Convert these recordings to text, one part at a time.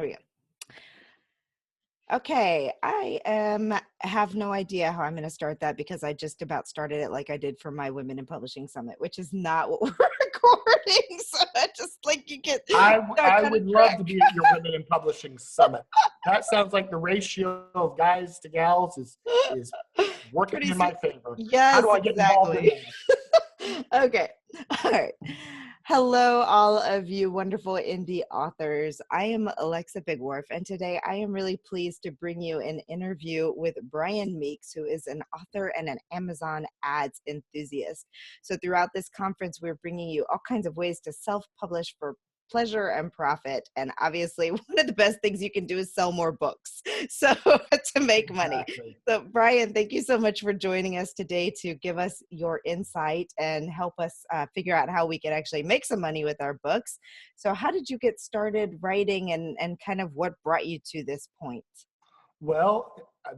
Here we go. Okay, have no idea how I'm going to start that because I just about started it like I did for my Women in Publishing Summit, which is not what we're recording. So I just like you get. I would love to be at your Women in Publishing Summit. That sounds like the ratio of guys to gals is working in my favor. Yes, how do I get involved in that? Okay, all right. Hello, all of you wonderful indie authors. I am Alexa Bigworth, and today I am really pleased to bring you an interview with Brian Meeks, who is an author and an Amazon ads enthusiast. So throughout this conference, we're bringing you all kinds of ways to self-publish for pleasure and profit. And obviously, one of the best things you can do is sell more books. So to make money. Exactly. So Brian, thank you so much for joining us today to give us your insight and help us figure out how we can actually make some money with our books. So how did you get started writing and kind of what brought you to this point? Well,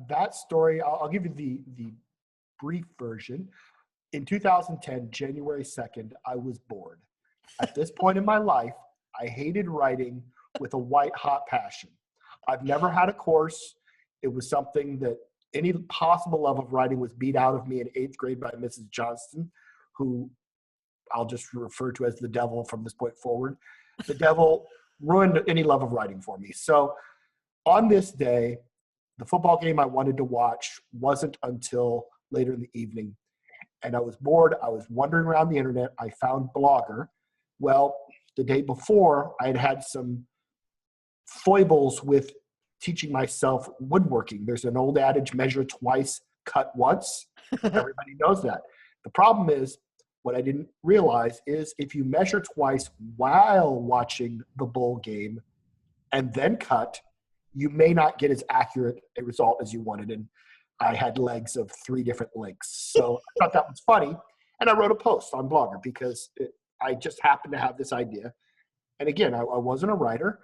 that story, I'll give you the brief version. In 2010, January 2nd, I was bored. At this point in my life, I hated writing with a white-hot passion. I've never had a course. It was something that any possible love of writing was beat out of me in 8th grade by Mrs. Johnston, who I'll just refer to as the devil from this point forward. The devil ruined any love of writing for me. So on this day, the football game I wanted to watch wasn't until later in the evening. And I was bored. I was wandering around the internet. I found Blogger. Well, the day before, I had had some foibles with teaching myself woodworking. There's an old adage, measure twice, cut once. Everybody knows that. The problem is, what I didn't realize is if you measure twice while watching the bowl game and then cut, you may not get as accurate a result as you wanted. And I had legs of 3 different lengths. So I thought that was funny. And I wrote a post on Blogger because I just happened to have this idea. And again, I wasn't a writer.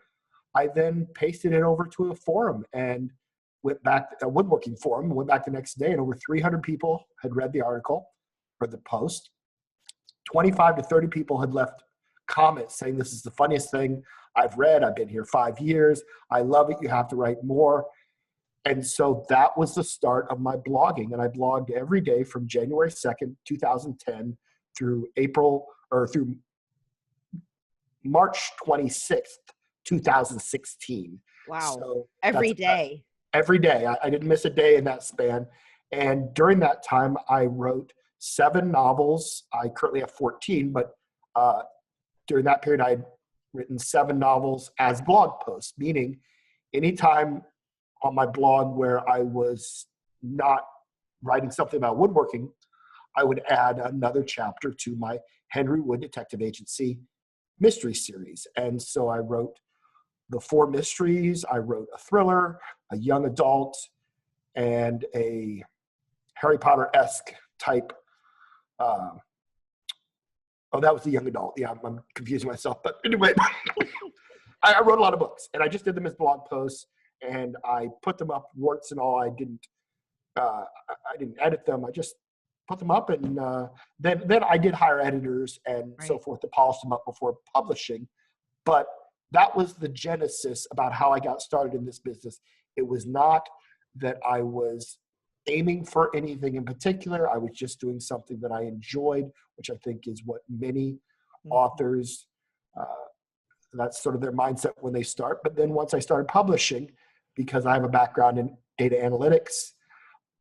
I then pasted it over to a forum and went back, a woodworking forum, and went back the next day, and over 300 people had read the article or the post. 25 to 30 people had left comments saying, this is the funniest thing I've read. I've been here 5 years. I love it. You have to write more. And so that was the start of my blogging. And I blogged every day from January 2nd, 2010 through through March 26th, 2016. Wow. So every day. Every day. I didn't miss a day in that span. And during that time, I wrote 7 novels. I currently have 14, but during that period, I'd written 7 novels as blog posts, meaning anytime on my blog where I was not writing something about woodworking, I would add another chapter to my Henry Wood Detective Agency mystery series. And so I wrote the 4 mysteries. I wrote a thriller, a young adult, and a Harry Potter-esque type. That was the young adult. Yeah, I'm confusing myself. But anyway, I wrote a lot of books, and I just did them as blog posts, and I put them up, warts and all. I didn't edit them. I just put them up, and then I did hire editors and so forth to polish them up before publishing. But that was the genesis about how I got started in this business. It was not that I was aiming for anything in particular. I was just doing something that I enjoyed, which I think is what many authors, that's sort of their mindset when they start. But then once I started publishing, because I have a background in data analytics,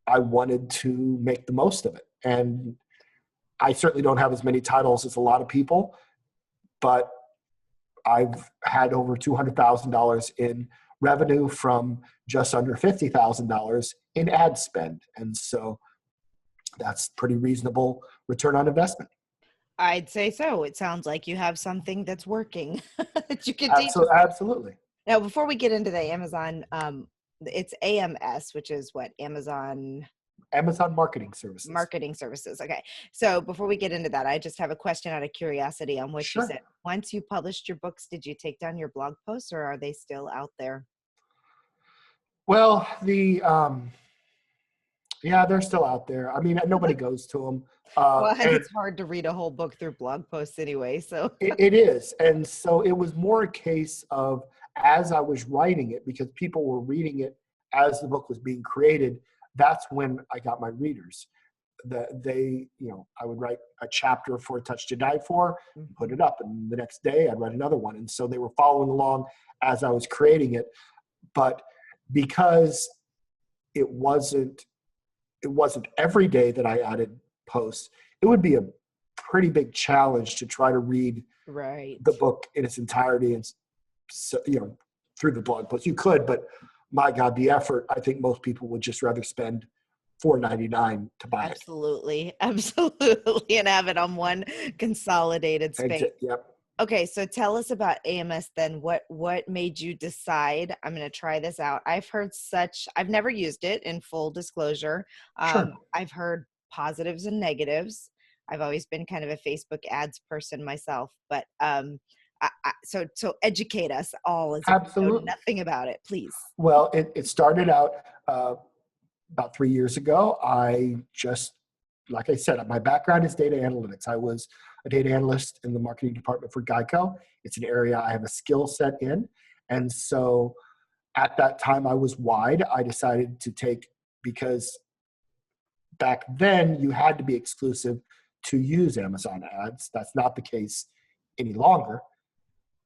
I wanted to make the most of it. And I certainly don't have as many titles as a lot of people, but I've had over $200,000 in revenue from just under $50,000 in ad spend. And so that's pretty reasonable return on investment. I'd say so. It sounds like you have something that's working that you can teach. Absolutely. Now, before we get into the Amazon, it's AMS, which is what? Amazon Marketing Services. Marketing Services. Okay. So before we get into that, I just have a question out of curiosity on what you said. Once you published your books, did you take down your blog posts or are they still out there? Well, they're still out there. I mean, nobody goes to them. Well, it's hard to read a whole book through blog posts anyway. So it is. And so it was more a case of as I was writing it, because people were reading it as the book was being created, that's when I got my readers. I would write a chapter for A Touch to Die For, put it up, and the next day I'd write another one. And so they were following along as I was creating it. But because it wasn't every day that I added posts, it would be a pretty big challenge to try to read the book in its entirety and through the blog post. You could, but my God, the effort, I think most people would just rather spend $4.99 to buy it. Absolutely. And have it on one consolidated space. Yep. Okay, so tell us about AMS then. What made you decide, I'm going to try this out? I've never used it, in full disclosure. Sure. I've heard positives and negatives. I've always been kind of a Facebook ads person myself, but so educate us all as if we know nothing about it, please. Well, it started out about 3 years ago. Like I said, my background is data analytics. I was a data analyst in the marketing department for Geico. It's an area I have a skill set in. And so at that time I was wide. I decided to because back then you had to be exclusive to use Amazon ads. That's not the case any longer.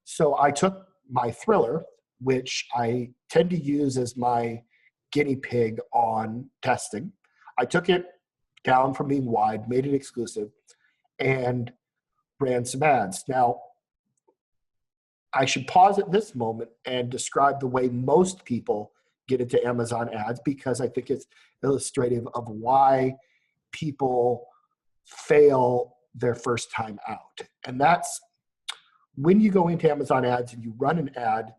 So I took my Thriller, which I tend to use as my guinea pig on testing. I took it down from being wide, made it exclusive, and ran some ads. Now, I should pause at this moment and describe the way most people get into Amazon ads, because I think it's illustrative of why people fail their first time out. And that's when you go into Amazon ads and you run an ad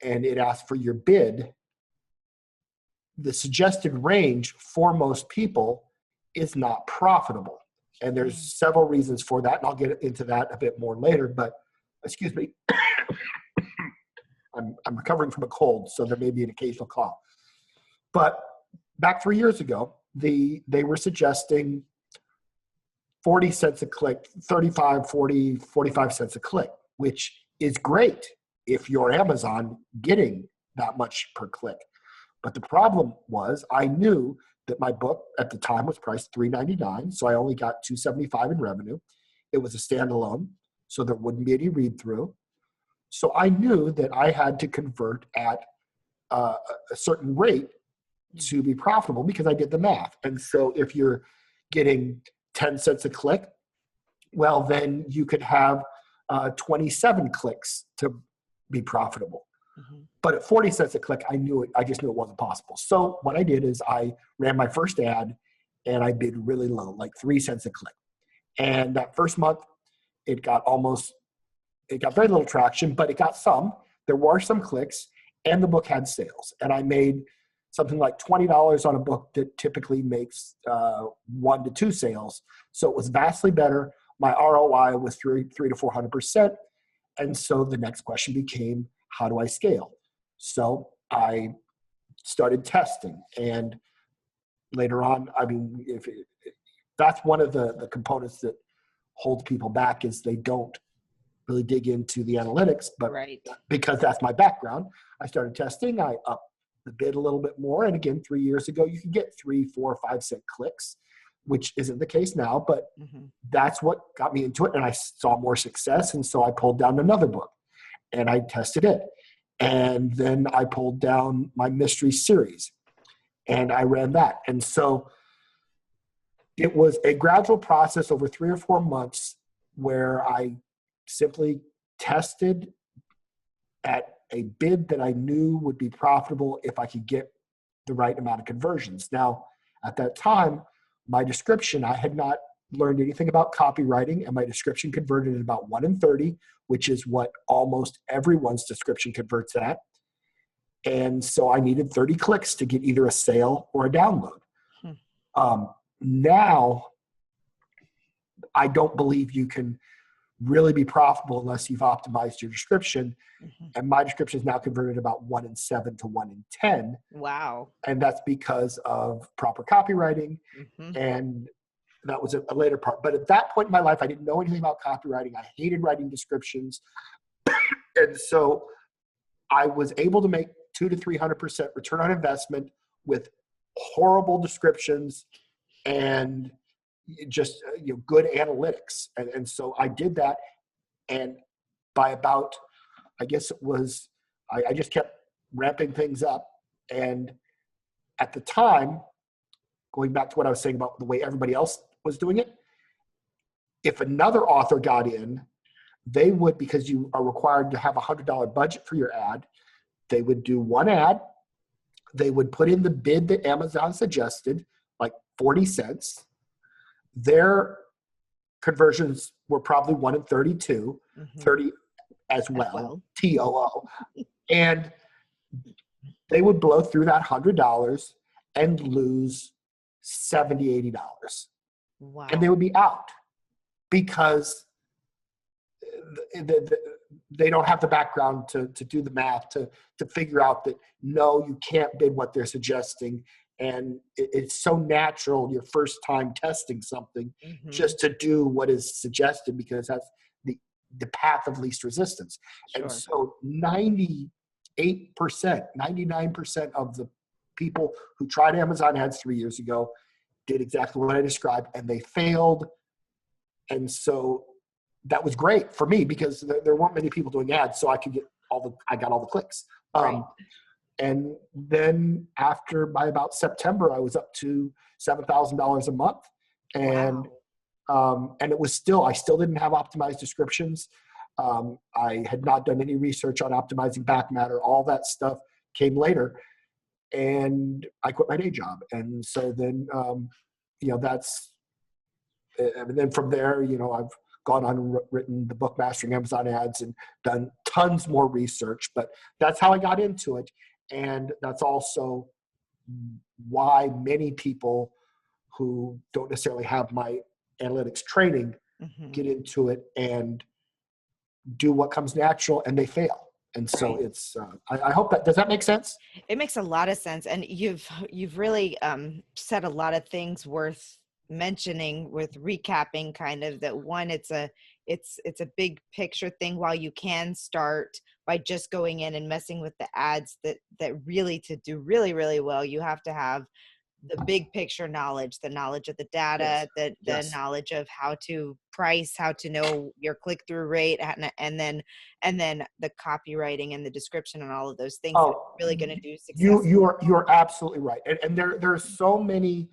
and it asks for your bid, the suggested range for most people is not profitable. And there's several reasons for that, and I'll get into that a bit more later, but excuse me. I'm recovering from a cold, so there may be an occasional cough. But back 3 years ago, they were suggesting 40 cents a click, 35, 40, 45 cents a click, which is great if you're Amazon getting that much per click. But the problem was I knew that my book at the time was priced $3.99, so I only got $2.75 in revenue. It was a standalone, so there wouldn't be any read-through. So I knew that I had to convert at a certain rate to be profitable, because I did the math. And so if you're getting 10 cents a click, well, then you could have 27 clicks to be profitable. Mm-hmm. But at 40 cents a click, I just knew it wasn't possible. So what I did is I ran my first ad and I bid really low, like 3 cents a click. And that first month, it got very little traction, but it got some. There were some clicks, and the book had sales. And I made something like $20 on a book that typically makes 1 to 2 sales. So it was vastly better. My ROI was 300 to 400%. And so the next question became, how do I scale? So I started testing. And later on, that's one of the components that holds people back, is they don't really dig into the analytics. But because that's my background, I started testing. I upped the bid a little bit more. And again, 3 years ago, you could get 3, 4, 5 cent clicks, which isn't the case now, but that's what got me into it. And I saw more success. And so I pulled down another book and I tested it. And then I pulled down my mystery series and I ran that. And so it was a gradual process over 3 or 4 months where I simply tested at a bid that I knew would be profitable if I could get the right amount of conversions. Now, at that time, my description, I had not learned anything about copywriting, and my description converted at about 1 in 30, which is what almost everyone's description converts at. And so I needed 30 clicks to get either a sale or a download. Now, I don't believe you can really be profitable unless you've optimized your description. And my description is now converted about 1 in 7 to 1 in 10. Wow. And that's because of proper copywriting. And that was a later part. But at that point in my life, I didn't know anything about copywriting. I hated writing descriptions. And so I was able to make 200 to 300% return on investment with horrible descriptions and just good analytics. And so I did that. And by about, I guess it was, I just kept ramping things up. And at the time, going back to what I was saying about the way everybody else was doing it, if another author got in, they would, because you are required to have a $100 budget for your ad, they would do one ad. They would put in the bid that Amazon suggested, like 40 cents. Their conversions were probably 1 in 32, 30 as well, TOO. And they would blow through that $100 and lose $70, $80. Wow. And they would be out because they don't have the background to do the math, to figure out that, no, you can't bid what they're suggesting. And it's so natural your first time testing something just to do what is suggested, because that's the path of least resistance. Sure. And so 98%, 99% of the people who tried Amazon ads 3 years ago did exactly what I described, and they failed. And so that was great for me because there weren't many people doing ads, so I got all the clicks. Right. And then by about September, I was up to $7,000 a month. And, and it was I still didn't have optimized descriptions. I had not done any research on optimizing back matter. All that stuff came later, and I quit my day job. And so then, and then from there, I've gone on and written the book Mastering Amazon Ads and done tons more research, but that's how I got into it. And that's also why many people who don't necessarily have my analytics training get into it and do what comes natural, and they fail. And so it's, I hope does that make sense? It makes a lot of sense. And you've really said a lot of things worth mentioning with recapping, kind of that. One, it's a big picture thing. While you can start by just going in and messing with the ads, that really, to do really, really well, you have to have the big picture knowledge, the knowledge of the data, the knowledge of how to price, how to know your click-through rate, and then the copywriting and the description and all of those things that are really going to do success. You're absolutely right. And there are so many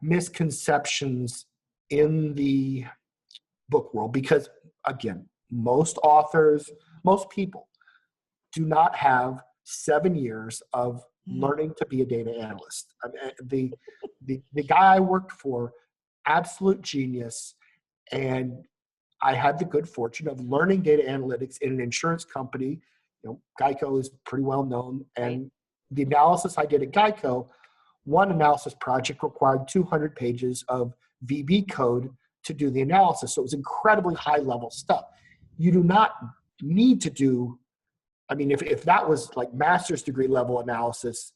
misconceptions in the book world because, again, most authors, most people do not have 7 years of learning to be a data analyst. I mean, the guy I worked for, absolute genius, and I had the good fortune of learning data analytics in an insurance company. Geico is pretty well known, and the analysis I did at Geico, one analysis project required 200 pages of VB code to do the analysis. So it was incredibly high level stuff. You do not need to do, if that was like master's degree level analysis,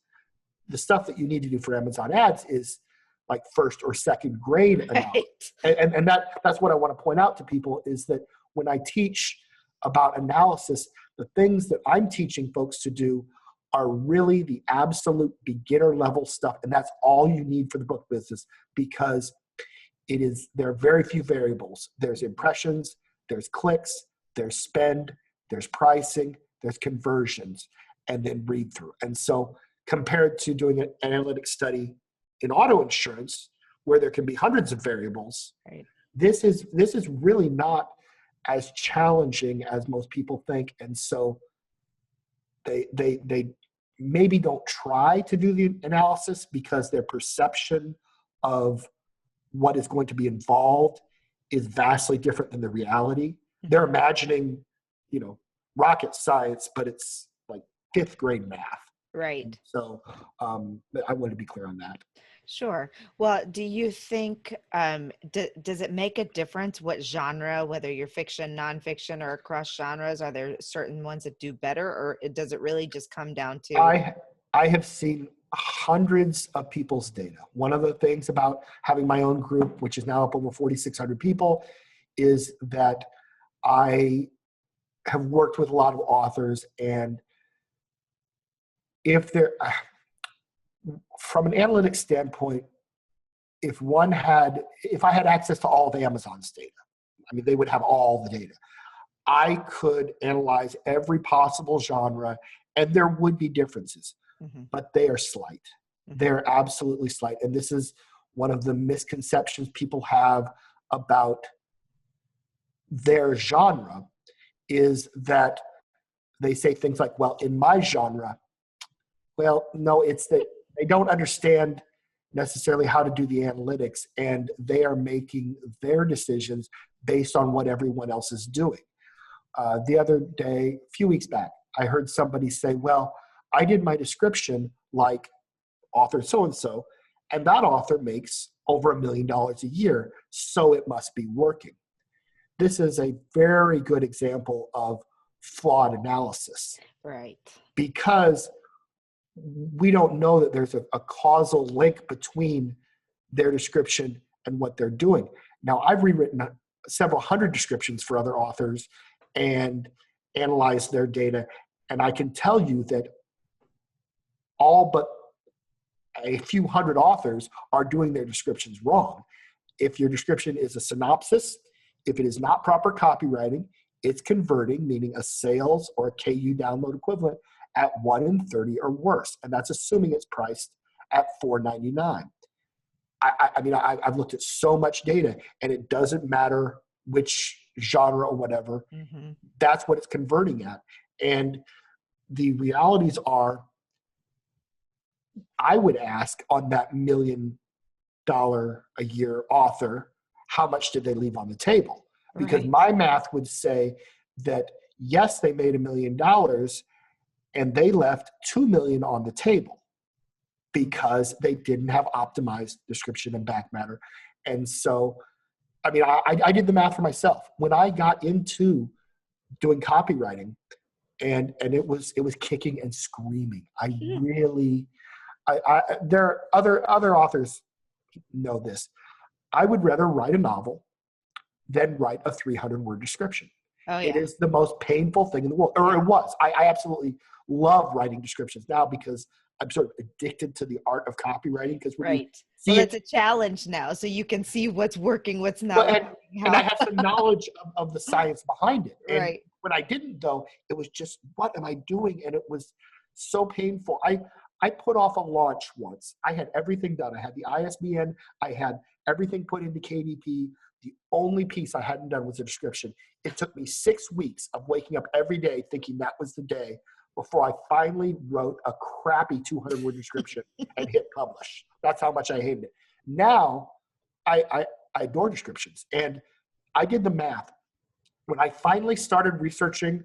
the stuff that you need to do for Amazon ads is like first or second grade analysis. And that's what I want to point out to people, is that when I teach about analysis, the things that I'm teaching folks to do are really the absolute beginner level stuff. And that's all you need for the book business, because there are very few variables. There's impressions, there's clicks, there's spend, there's pricing, there's conversions, and then read through. And so compared to doing an analytics study in auto insurance, where there can be hundreds of variables, this is really not as challenging as most people think. And so they maybe don't try to do the analysis because their perception of what is going to be involved is vastly different than the reality. They're imagining, rocket science, but it's like 5th grade math. Right. And so I wanted to be clear on that. Sure. Well, do you think, does it make a difference what genre, whether you're fiction, nonfiction, or across genres? Are there certain ones that do better, or does it really just come down to? I have seen hundreds of people's data. One of the things about having my own group, which is now up over 4,600 people, is that I have worked with a lot of authors, and if they're from an analytics standpoint, if I had access to all of Amazon's data, I mean, they would have all the data. I could analyze every possible genre, and there would be differences, but they are slight. They're absolutely slight. And this is one of the misconceptions people have about their genre, is that they say things like, well, in my genre, well, no, it's that they don't understand necessarily how to do the analytics, and they are making their decisions based on what everyone else is doing. The other day, a few weeks back, I heard somebody say, well, I did my description like author so-and-so, and that author makes over $1 million a year, so it must be working. This is a very good example of flawed analysis. Right. Because we don't know that there's a causal link between their description and what they're doing. Now, I've rewritten several hundred descriptions for other authors and analyzed their data, and I can tell you that all but a few hundred authors are doing their descriptions wrong. If your description is a synopsis, if it is not proper copywriting, it's converting, meaning a sales or a KU download equivalent, at 1 in 30 or worse. And that's assuming it's priced at $4.99. I mean, I've looked at so much data, and it doesn't matter which genre or whatever. That's what it's converting at. And the realities are, I would ask on that $1 million a year author, how much did they leave on the table? Because my math would say that, yes, they made $1 million, and they left $2 million on the table because they didn't have optimized description and back matter. And so, I mean, I did the math for myself. When I got into doing copywriting, and it was kicking and screaming. There are other authors know this. I would rather write a novel than write a 300-word description. Oh, yeah. It is the most painful thing in the world, or it was. I absolutely love writing descriptions now because I'm sort of addicted to the art of copywriting. Because well, it's a challenge now, so you can see what's working, what's not. Well, and I have some knowledge of the science behind it. And right. when I didn't, though, it was just, what am I doing? And it was so painful. I put off a launch once. I had everything done. I had the ISBN. I had everything put into KDP. The only piece I hadn't done was a description. It took me 6 weeks of waking up every day thinking that was the day before I finally wrote a crappy 200-word description and hit publish. That's how much I hated it. Now, I adore descriptions. And I did the math. When I finally started researching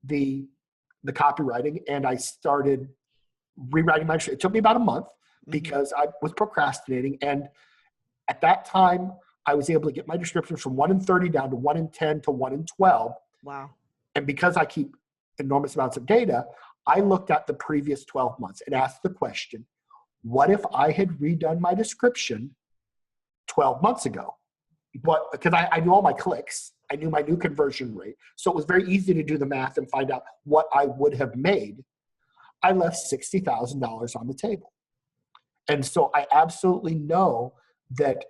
the copywriting and I started rewriting my description, it took me about a month because I was procrastinating. And at that time, I was able to get my descriptions from 1 in 30 down to 1 in 10 to 1 in 12. Wow. And because I keep enormous amounts of data, I looked at the previous 12 months and asked the question, what if I had redone my description 12 months ago? Because I knew all my clicks. I knew my new conversion rate. So it was very easy to do the math and find out what I would have made. I left $60,000 on the table. And so I absolutely know that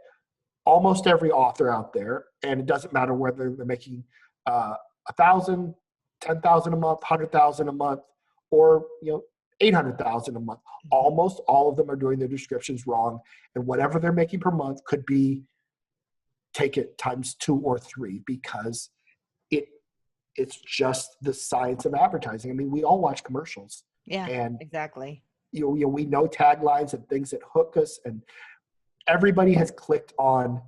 almost every author out there, and it doesn't matter whether they're making $1,000, $10,000 a month, $100,000 a month, or $800,000 a month. Almost all of them are doing their descriptions wrong, and whatever they're making per month could be, take it times 2 or 3, because it's just the science of advertising. I mean, we all watch commercials. Yeah, and exactly. We know taglines and things that hook us, and everybody has clicked on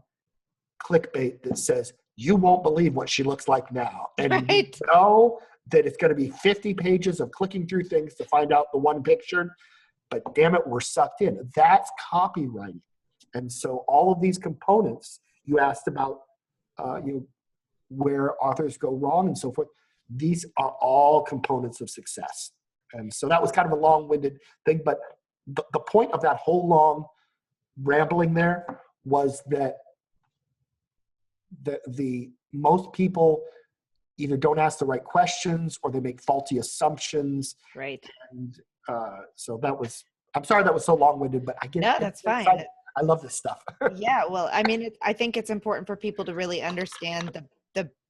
clickbait that says, you won't believe what she looks like now. And we know that it's going to be 50 pages of clicking through things to find out the one picture, but damn it, we're sucked in. That's copywriting. And so all of these components, you asked about where authors go wrong and so forth, these are all components of success. And so that was kind of a long-winded thing, but the point of that whole long rambling there was that the most people either don't ask the right questions or they make faulty assumptions. Right. And so I'm sorry that was so long-winded, but I No, get that's so fine. excited. I love this stuff. Yeah, well, I mean, I think it's important for people to really understand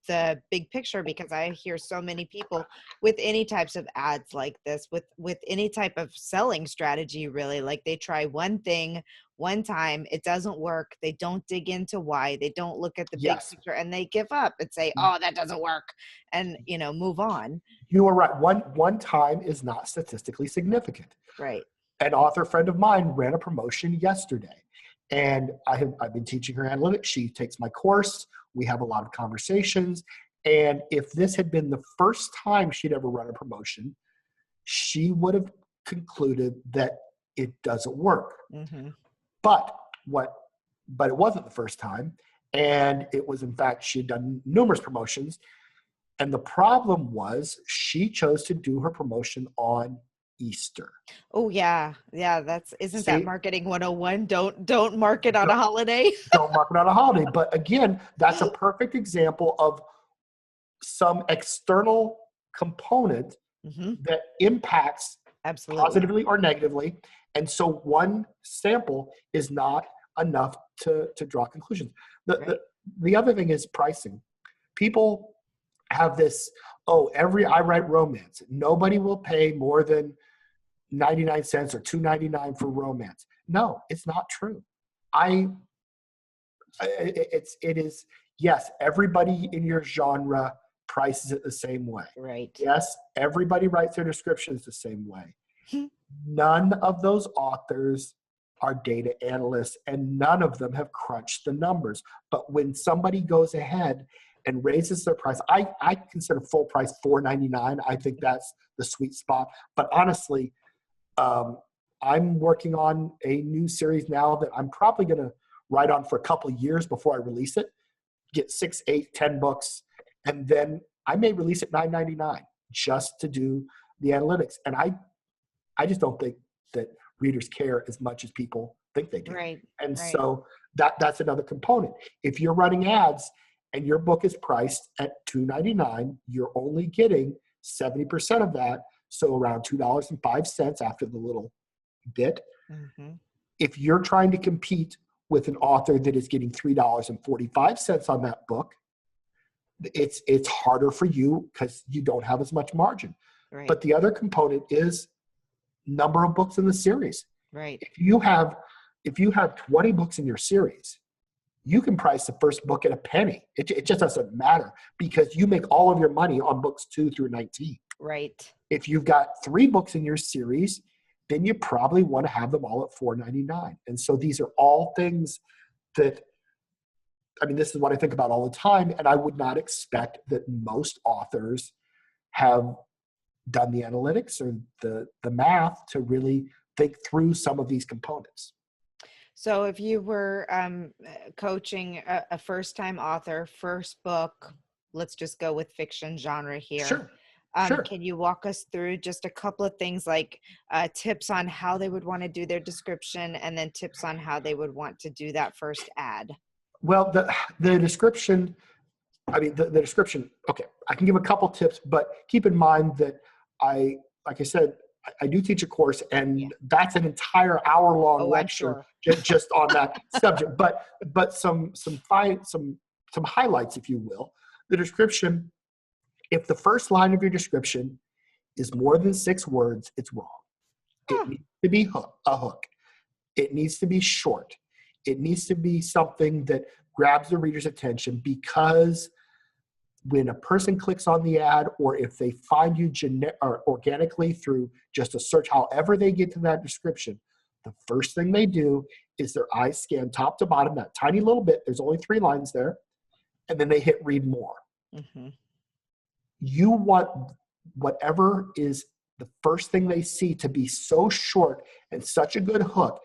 the big picture, because I hear so many people with any types of ads like this, with any type of selling strategy, really, like they try one thing one time, it doesn't work, they don't dig into why, they don't look at the big Yes, picture, and they give up and say, oh, that doesn't work, and move on. you are right. One time is not statistically significant. Right. An author friend of mine ran a promotion yesterday, and I've been teaching her analytics. She takes my course. We have a lot of conversations. And if this had been the first time she'd ever run a promotion, she would have concluded that it doesn't work. Mm-hmm. But it wasn't the first time. And it was, in fact, she had done numerous promotions. And the problem was she chose to do her promotion on Easter. Oh yeah. Isn't that See, marketing 101? Don't market on a holiday. don't market on a holiday. But again, that's a perfect example of some external component Mm-hmm. that impacts Absolutely. positively or negatively. And so one sample is not enough to draw conclusions. Right. The other thing is pricing. People have this, I write romance. Nobody will pay more than 99 cents or $2.99 for romance. No, it's not true. It is, yes, everybody in your genre prices it the same way. Right. Yes, everybody writes their descriptions the same way. None of those authors are data analysts, and none of them have crunched the numbers. But when somebody goes ahead and raises their price, I consider full price $4.99. I think that's the sweet spot. But honestly, I'm working on a new series now that I'm probably going to write on for a couple of years before I release it. Get 6, 8, 10 books, and then I may release it $9.99 just to do the analytics. And I just don't think that readers care as much as people think they do. Right. And Right. so that's another component. If you're running ads and your book is priced at $2.99, you're only getting 70% of that, so around $2.05 after the little bit. Mm-hmm. If you're trying to compete with an author that is getting $3.45 on that book, it's harder for you because you don't have as much margin. Right. But the other component is number of books in the series. Right. If you have 20 books in your series, you can price the first book at a penny. It just doesn't matter because you make all of your money on books 2 through 19. Right. If you've got 3 books in your series, then you probably want to have them all at $4.99. And so these are all things that, this is what I think about all the time. And I would not expect that most authors have done the analytics or the math to really think through some of these components. So if you were coaching a first-time author, first book, let's just go with fiction genre here. Sure. Sure. Can you walk us through just a couple of things like tips on how they would want to do their description, and then tips on how they would want to do that first ad? Well, the description, the description, okay, I can give a couple tips, but keep in mind that like I said, I do teach a course, and that's an entire hour-long lecture just on that subject. But some highlights, if you will. The description, if the first line of your description is more than 6 words, it's wrong. It needs to be a hook. It needs to be short. It needs to be something that grabs the reader's attention, because when a person clicks on the ad, or if they find you organically through just a search, however they get to that description, the first thing they do is their eyes scan top to bottom, that tiny little bit. There's only 3 lines there. And then they hit read more. Mm-hmm. You want whatever is the first thing they see to be so short and such a good hook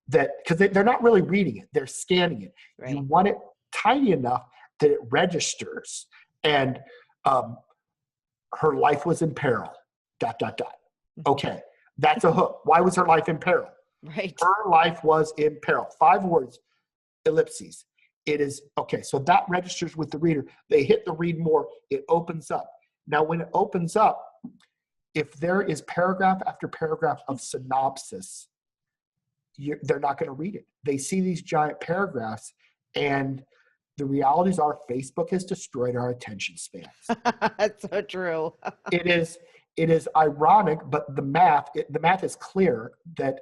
that, because they're not really reading it, they're scanning it. Right. You want it tiny enough that it registers. And her life was in peril, ... Okay, that's a hook. Why was her life in peril? Right. Her life was in peril. 5 words, ellipses. It is, okay, so that registers with the reader. They hit the read more, it opens up. Now, when it opens up, if there is paragraph after paragraph of synopsis, they're not going to read it. They see these giant paragraphs, and the realities are Facebook has destroyed our attention spans. That's so true. It is ironic, but the math is clear that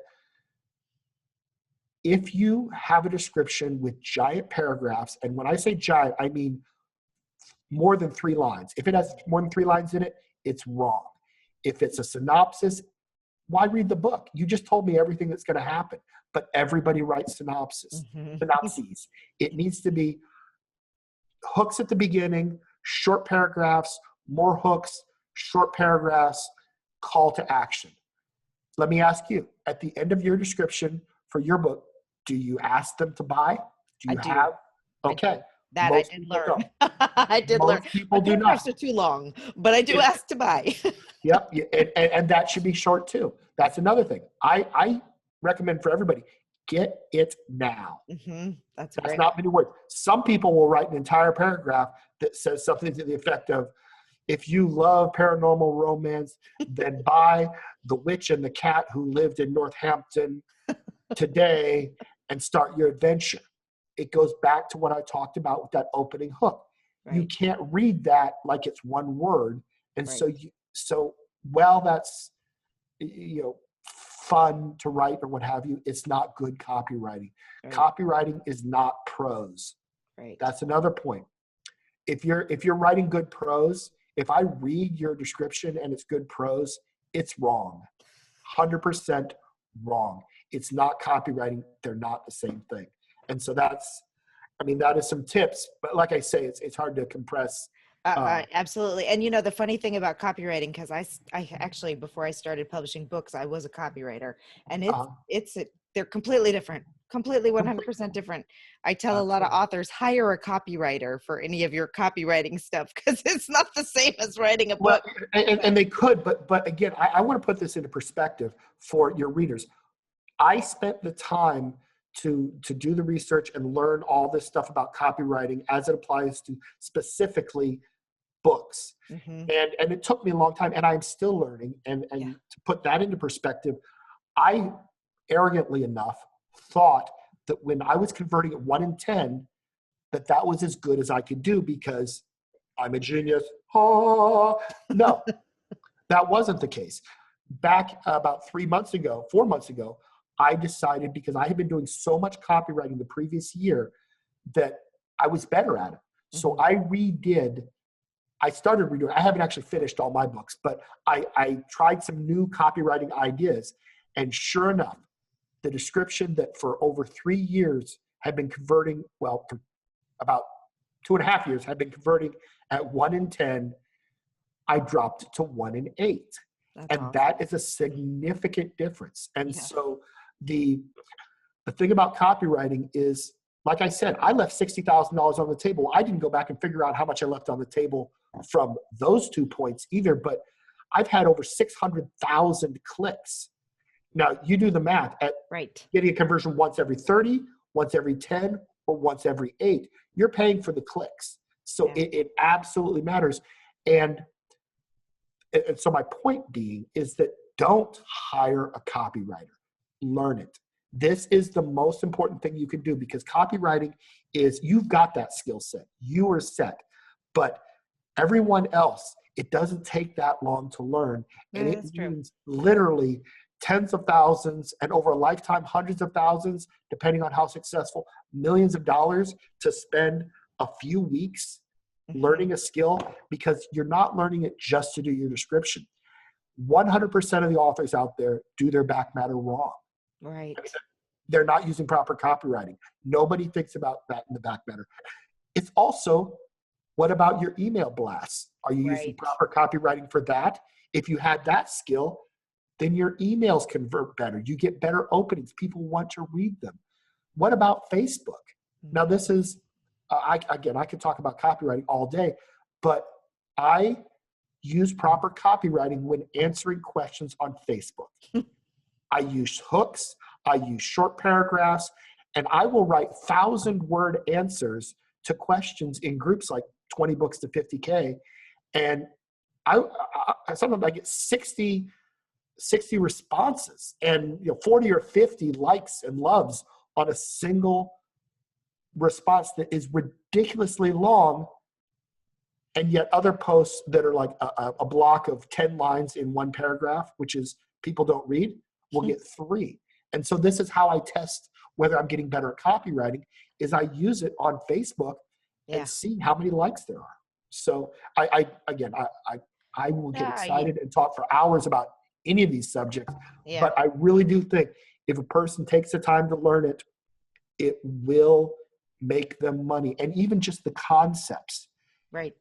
if you have a description with giant paragraphs, and when I say giant, I mean more than 3 lines. If it has more than 3 lines in it, it's wrong. If it's a synopsis, why read the book? You just told me everything that's going to happen. But everybody writes synopses. Synopses. It needs to be hooks at the beginning, short paragraphs, more hooks, short paragraphs, call to action. Let me ask you, at the end of your description for your book, do you ask them to buy? Do you have? Okay. That I did learn. I did learn. Most people do not. Paragraphs are too long, but I do ask to buy. Yep. And that should be short too. That's another thing. I recommend for everybody, get it now. That's not many words. Some people will write an entire paragraph that says something to the effect of, if you love paranormal romance, then buy The Witch and the Cat Who Lived in Northampton today and start your adventure. It goes back to what I talked about with that opening hook. Right. You can't read that like it's one word. And right. so while that's, fun to write or what have you, it's not good copywriting. Right. Copywriting is not prose. Right. That's another point. If you're writing good prose, if I read your description and it's good prose, it's wrong. 100% wrong. It's not copywriting. They're not the same thing. And so that is some tips, but like I say, it's hard to compress. Absolutely. And the funny thing about copywriting, because I actually, before I started publishing books, I was a copywriter, and they're completely different, completely 100% different. I tell a lot of authors, hire a copywriter for any of your copywriting stuff, because it's not the same as writing a book. And they could, but again, I want to put this into perspective for your readers. I spent the time to do the research and learn all this stuff about copywriting as it applies to specifically books. And it took me a long time, and I'm still learning. And to put that into perspective, I arrogantly enough thought that when I was converting at 1 in 10, that was as good as I could do because I'm a genius. Oh, no, that wasn't the case. Back about 4 months ago, I decided, because I had been doing so much copywriting the previous year, that I was better at it. So I started redoing. I haven't actually finished all my books, but I tried some new copywriting ideas. And sure enough, the description that for over 3 years had been converting, well, for about 2.5 years, had been converting at 1 in 10, I dropped it to 1 in 8. That's awesome. That is a significant difference. And so the thing about copywriting is, like I said, I left $60,000 on the table. I didn't go back and figure out how much I left on the table from those 2 points either, but I've had over 600,000 clicks. Now, you do the math at getting a conversion once every 30, once every 10, or once every 8. You're paying for the clicks. So it absolutely matters. And so my point being is that don't hire a copywriter. Learn it. This is the most important thing you can do, because copywriting is, you've got that skill set. You are set. But everyone else, it doesn't take that long to learn. And it means literally tens of thousands, and over a lifetime, hundreds of thousands, depending on how successful, millions of dollars to spend a few weeks learning a skill, because you're not learning it just to do your description. 100% of the authors out there do their back matter wrong. Right. They're not using proper copywriting. Nobody thinks about that in the back matter. It's also, what about your email blasts? Are you using proper copywriting for that? If you had that skill, then your emails convert better. You get better openings. People want to read them. What about Facebook? Now, this is, I could talk about copywriting all day, but I use proper copywriting when answering questions on Facebook. I use hooks. I use short paragraphs. And I will write 1,000-word answers to questions in groups like 20 books to 50K. And sometimes I get 60 responses and 40 or 50 likes and loves on a single response that is ridiculously long. And yet other posts that are like a block of 10 lines in one paragraph, which is people don't read, will get 3. And so this is how I test whether I'm getting better at copywriting, is I use it on Facebook and see how many likes there are. So I will get excited and talk for hours about any of these subjects, but I really do think if a person takes the time to learn it, it will make them money. And even just the concepts. Right.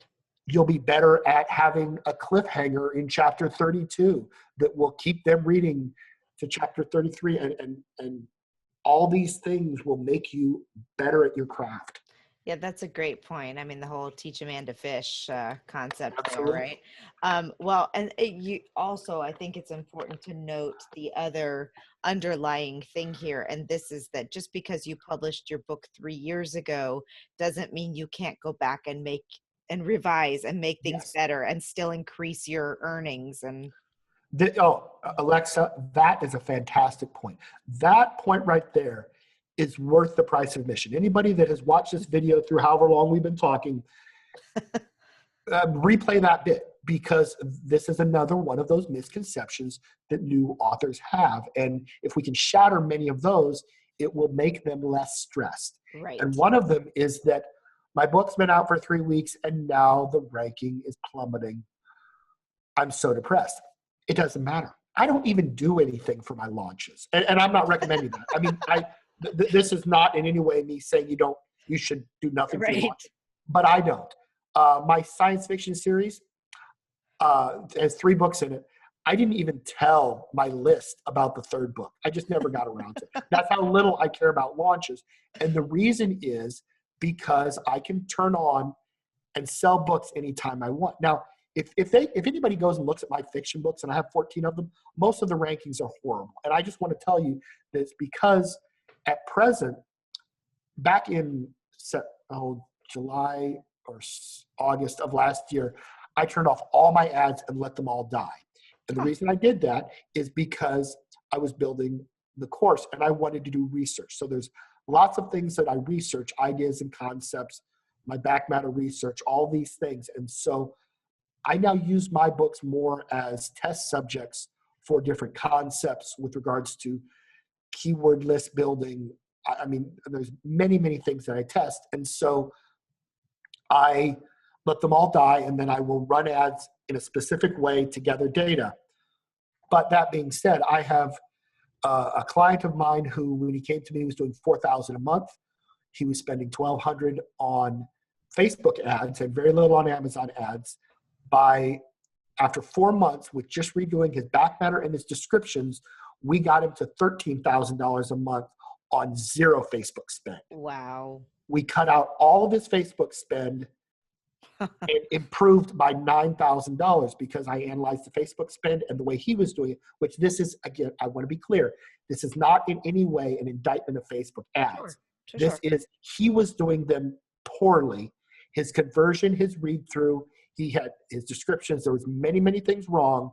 You'll be better at having a cliffhanger in chapter 32 that will keep them reading to chapter 33. And all these things will make you better at your craft. Yeah, that's a great point. I mean, the whole teach a man to fish concept Absolutely. there, right? Well, and you also, I think it's important to note the other underlying thing here, and this is that just because you published your book 3 years ago doesn't mean you can't go back and make and revise and make things better and still increase your earnings. And Alexa, that is a fantastic point. That point right there is worth the price of admission. Anybody that has watched this video through however long we've been talking, replay that bit, because this is another one of those misconceptions that new authors have. And if we can shatter many of those, it will make them less stressed. Right. And one of them is that my book's been out for 3 weeks and now the ranking is plummeting. I'm so depressed. It doesn't matter. I don't even do anything for my launches. And I'm not recommending that. I mean, this is not in any way me saying you should do nothing for your launch, but I don't. My science fiction series has 3 books in it. I didn't even tell my list about the 3rd book. I just never got around to it. That's how little I care about launches. And the reason is because I can turn on and sell books anytime I want. Now, if anybody goes and looks at my fiction books, and I have 14 of them, most of the rankings are horrible. And I just want to tell you that it's because at present, back in July or August of last year, I turned off all my ads and let them all die. And the reason I did that is because I was building the course and I wanted to do research. So there's lots of things that I research, ideas and concepts, my back matter research, all these things. And so I now use my books more as test subjects for different concepts with regards to keyword list building. I mean, there's many, many things that I test. And so I let them all die, and then I will run ads in a specific way to gather data. But that being said, I have a client of mine who, when he came to me, was doing $4,000 a month. He was spending $1,200 on Facebook ads and very little on Amazon ads. After 4 months with just redoing his back matter and his descriptions, we got him to $13,000 a month on 0 Facebook spend. Wow. We cut out all of his Facebook spend and improved by $9,000 because I analyzed the Facebook spend and the way he was doing it, which this is, again, I want to be clear, this is not in any way an indictment of Facebook ads. This is, he was doing them poorly. His conversion, his read through, he had his descriptions, there was many, many things wrong.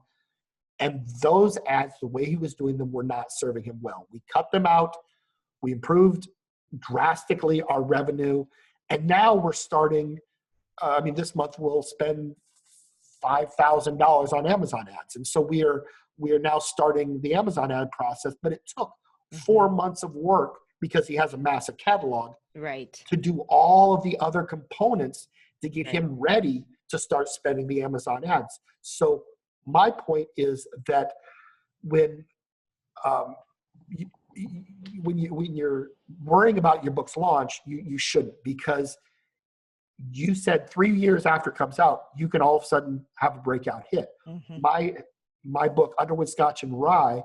And those ads, the way he was doing them, were not serving him well. We cut them out. We improved drastically our revenue. And now we're starting, this month we'll spend $5,000 on Amazon ads. And so we are now starting the Amazon ad process, but it took 4 months of work because he has a massive catalog to do all of the other components to get him ready to start spending the Amazon ads. So my point is that when you're worrying about your book's launch, you shouldn't, because you said 3 years after it comes out, you can all of a sudden have a breakout hit. My book, Underwood Scotch and Rye,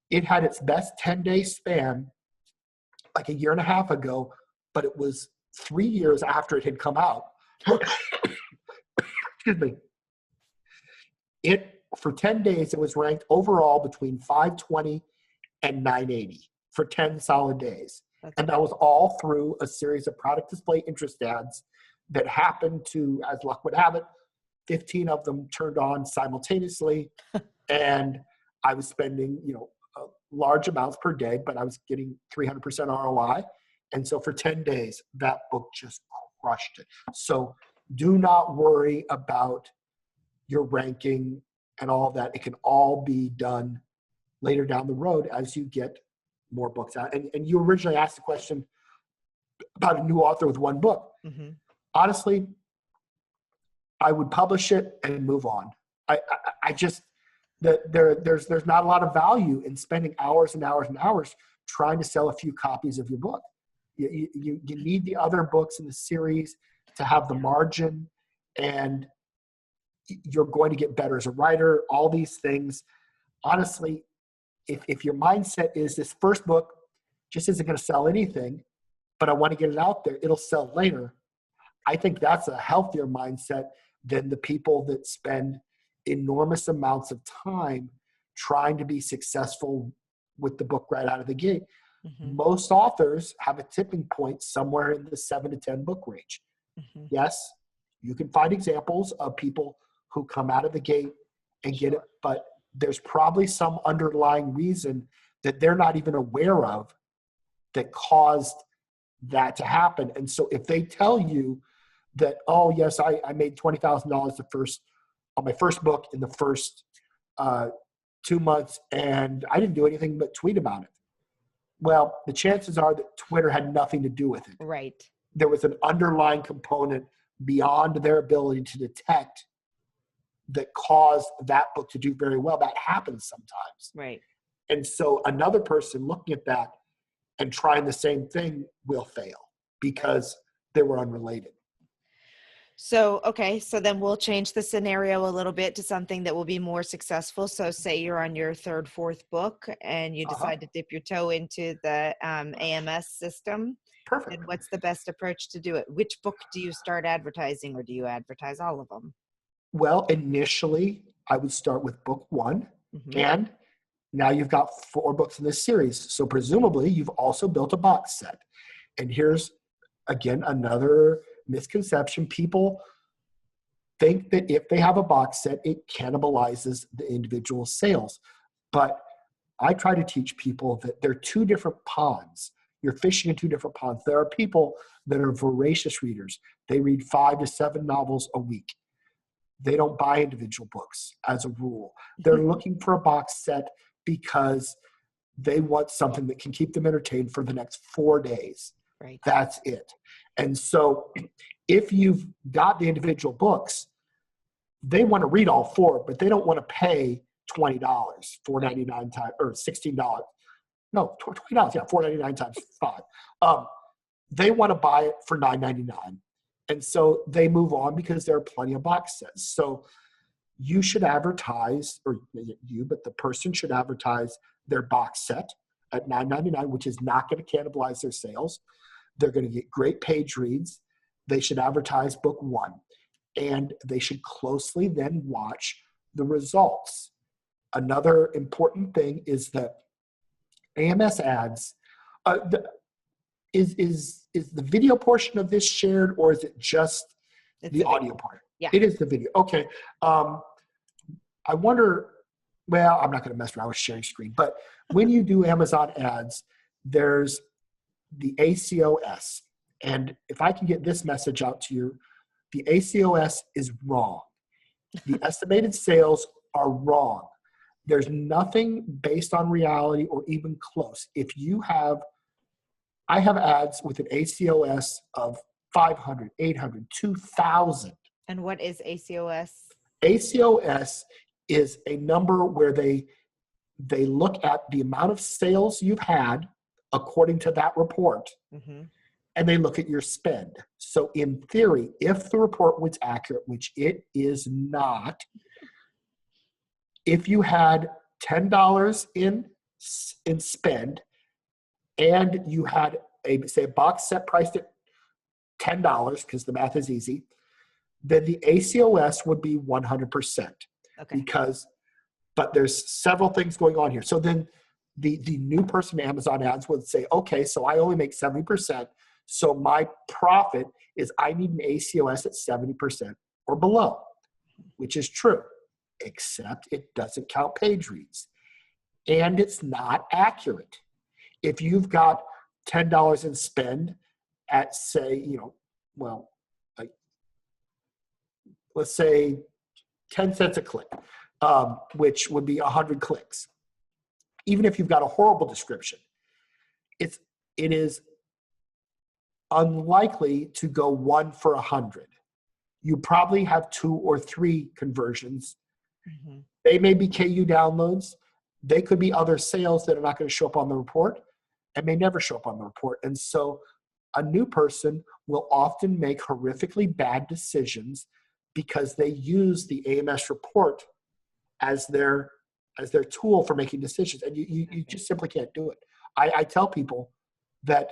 it had its best 10-day span like a year and a half ago, but it was 3 years after it had come out. Excuse me. For 10 days, it was ranked overall between 520 and 980 for 10 solid days. That's And that was all through a series of product display interest ads that happened to, as luck would have it, 15 of them turned on simultaneously. And I was spending, large amounts per day, but I was getting 300% ROI. And so for 10 days, that book just crushed it. So do not worry about your ranking and all of that. It can all be done later down the road as you get more books out. And you originally asked the question about a new author with one book. Mm-hmm. Honestly, I would publish it and move on. I just that there's not a lot of value in spending hours and hours and hours trying to sell a few copies of your book. You need the other books in the series to have the margin, and you're going to get better as a writer. All these things, honestly, if your mindset is this first book just isn't going to sell anything, but I want to get it out there, it'll sell later. I think that's a healthier mindset than the people that spend enormous amounts of time trying to be successful with the book right out of the gate. Mm-hmm. Most authors have a tipping point somewhere in the 7 to 10 book range. Mm-hmm. Yes, you can find examples of people who come out of the gate and get it, but there's probably some underlying reason that they're not even aware of that caused that to happen. And so if they tell you that, oh yes, I made $20,000 on my first book in the first 2 months, and I didn't do anything but tweet about it. Well, the chances are that Twitter had nothing to do with it. Right. There was an underlying component beyond their ability to detect that caused that book to do very well. That happens sometimes. Right. And so another person looking at that and trying the same thing will fail because they were unrelated. So, okay, so then we'll change the scenario a little bit to something that will be more successful. So say you're on your third, fourth book and you decide to dip your toe into the AMS system. Perfect. And what's the best approach to do it? Which book do you start advertising, or do you advertise all of them? Well, initially, I would start with book one, Mm-hmm. and now you've got 4 books in this series. So presumably, you've also built a box set. And here's, again, another misconception. People think that if they have a box set, it cannibalizes the individual sales. But I try to teach people that there are 2 different ponds. You're fishing in 2 different ponds. There are people that are voracious readers. They read 5 to 7 novels a week. They don't buy individual books as a rule. They're looking for a box set because they want something that can keep them entertained for the next 4 days. Right. That's it. And so if you've got the individual books, they want to read all 4, but they don't want to pay $20, $4.99 times, or $16. No, $20. Yeah, $4.99 times 5. They want to buy it for $9.99. And so they move on because there are plenty of box sets. So you should advertise, or you, but the person should advertise their box set at $9.99, which is not going to cannibalize their sales. They're going to get great page reads. They should advertise book one, and they should closely then watch the results. Another important thing is that AMS ads, is the video portion of this shared, or is it just the audio part? Yeah. It is the video. Okay. I wonder, well, I'm not going to mess around with sharing screen, but when you do Amazon ads, there's the ACOS. And if I can get this message out to you, the ACOS is wrong. The estimated sales are wrong. There's nothing based on reality or even close. I have ads with an ACOS of 500, 800, 2,000. And what is ACOS? ACOS is a number where they look at the amount of sales you've had according to that report, Mm-hmm. and they look at your spend. So in theory, if the report was accurate, which it is not, if you had $10 in spend, and you had a box set priced at $10, because the math is easy, then the ACOS would be 100%. Okay. But there's several things going on here. So then the new person in Amazon ads would say, okay, so I only make 70%. So my profit is I need an ACOS at 70% or below, which is true, except it doesn't count page reads. And it's not accurate. If you've got $10 in spend at, say, like, let's say 10 cents a click, which would be 100 clicks. Even if you've got a horrible description, it is unlikely to go 1 for 100. You probably have 2 or 3 conversions. Mm-hmm. They may be KU downloads. They could be other sales that are not going to show up on the report and may never show up on the report. And so a new person will often make horrifically bad decisions because they use the AMS report as their tool for making decisions. And you just simply can't do it. I tell people that,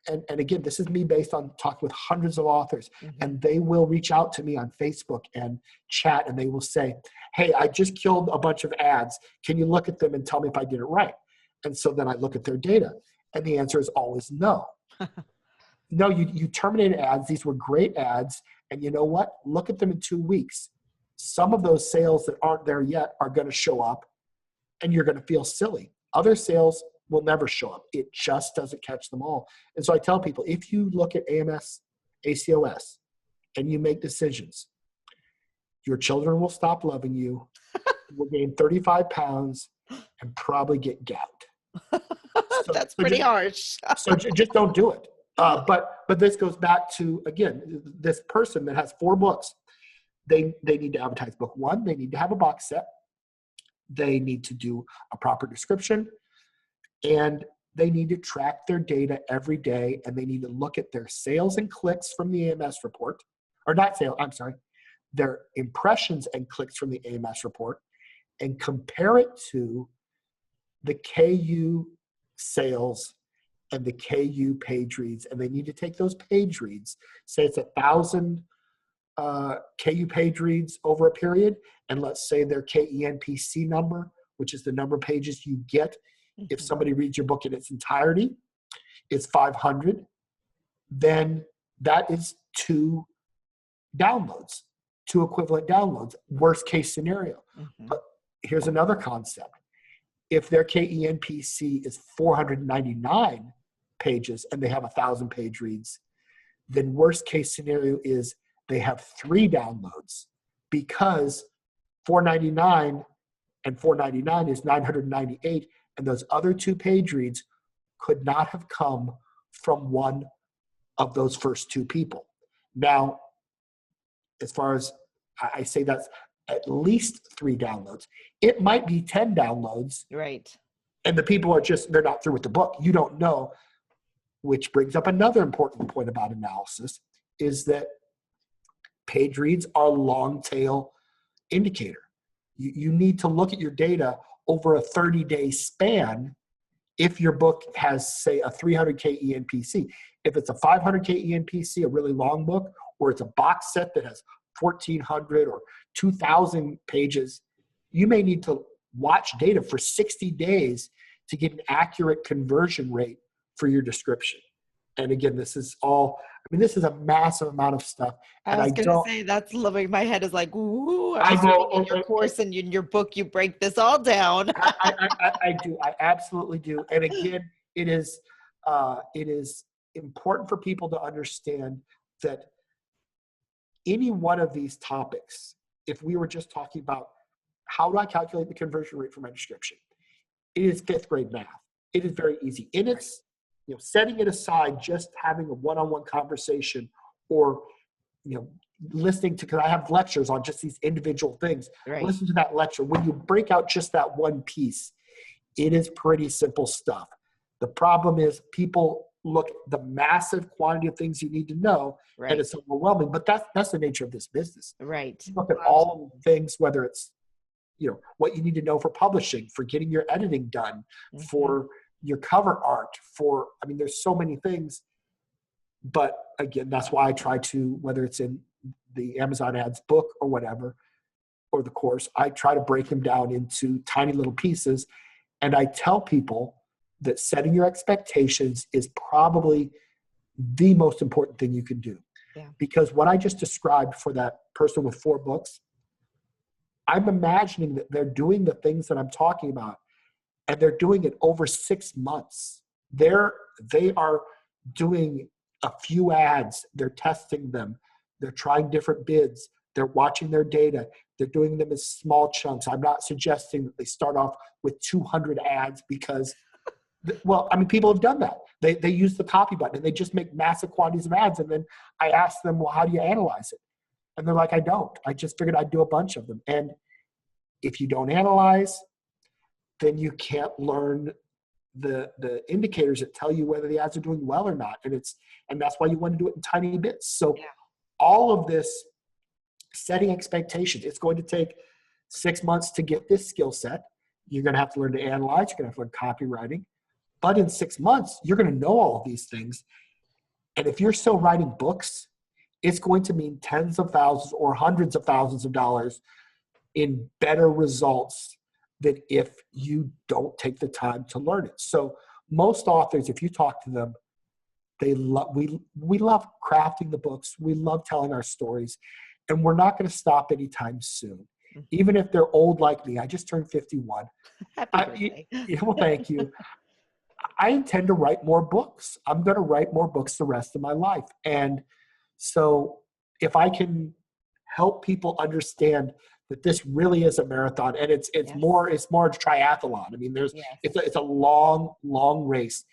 and again, this is me based on talking with hundreds of authors, mm-hmm. and they will reach out to me on Facebook and chat, and they will say, hey, I just killed a bunch of ads. Can you look at them and tell me if I did it right? And so then I look at their data, and the answer is always no. No, you terminated ads. These were great ads. And you know what? Look at them in 2 weeks. Some of those sales that aren't there yet are going to show up, and you're going to feel silly. Other sales will never show up. It just doesn't catch them all. And so I tell people, if you look at AMS, ACOS, and you make decisions, your children will stop loving you, will gain 35 pounds, and probably get gout. That's pretty harsh. So just don't do it. But this goes back to, again, this person that has 4 books. They need to advertise book 1. They need to have a box set. They need to do a proper description. And they need to track their data every day. And they need to look at their sales and clicks from the AMS report. Or not sales, I'm sorry. Their impressions and clicks from the AMS report. And compare it to the KU sales and the KU page reads, and they need to take those page reads, say it's 1,000 KU page reads over a period, and let's say their KENPC number, which is the number of pages you get if somebody reads your book in its entirety, is 500, then that is 2 downloads, 2 equivalent downloads, worst case scenario. Mm-hmm. But here's another concept. If their KENPC is 499 pages and they have 1,000 page reads, then worst case scenario is they have 3 downloads, because 499 and 499 is 998, and those other 2 page reads could not have come from one of those first 2 people. Now, as far as I say, that's at least 3 downloads. It might be 10 downloads. Right. And the people are they're not through with the book. You don't know, which brings up another important point about analysis, is that page reads are a long tail indicator. You need to look at your data over a 30-day span if your book has, say, a 300K ENPC. If it's a 500K ENPC, a really long book, or it's a box set that has 1,400 or 2,000 pages, you may need to watch data for 60 days to get an accurate conversion rate for your description. And again, this is a massive amount of stuff. I was going to say, that's loving. My head is like, ooh, I was reading in your course and in your book, you break this all down. I do. I absolutely do. And again, it is important for people to understand that any one of these topics, if we were just talking about how do I calculate the conversion rate for my description, it is 5th grade math. It is very easy. And it's, setting it aside, just having a one-on-one conversation, or, listening to, because I have lectures on just these individual things. Right. Listen to that lecture. When you break out just that one piece, it is pretty simple stuff. The problem is people look at the massive quantity of things you need to know, right, and it's overwhelming. But that's the nature of this business. Right. You look at all the things, whether it's, what you need to know for publishing, for getting your editing done, mm-hmm, for your cover art, there's so many things. But again, that's why I try to, whether it's in the Amazon ads book or whatever, or the course, I try to break them down into tiny little pieces. And I tell people that setting your expectations is probably the most important thing you can do. Yeah. Because what I just described for that person with 4 books, I'm imagining that they're doing the things that I'm talking about, and they're doing it over 6 months. They are doing a few ads. They're testing them. They're trying different bids. They're watching their data. They're doing them in small chunks. I'm not suggesting that they start off with 200 ads because, well, I mean, people have done that. They use the copy button and they just make massive quantities of ads. And then I ask them, well, how do you analyze it? And they're like, I don't. I just figured I'd do a bunch of them. And if you don't analyze, then you can't learn the indicators that tell you whether the ads are doing well or not. And that's why you want to do it in tiny bits. So all of this setting expectations, it's going to take 6 months to get this skill set. You're going to have to learn to analyze. You're going to have to learn copywriting. But in 6 months, you're going to know all of these things. And if you're still writing books, it's going to mean tens of thousands or hundreds of thousands of dollars in better results than if you don't take the time to learn it. So most authors, if you talk to them, we love crafting the books. We love telling our stories, and we're not going to stop anytime soon. Mhm. Even if they're old like me, I just turned 51. Happy birthday. Well, thank you. I intend to write more books. I'm going to write more books the rest of my life. And so if I can help people understand that this really is a marathon, and it's more a triathlon. I mean, it's a long, long race,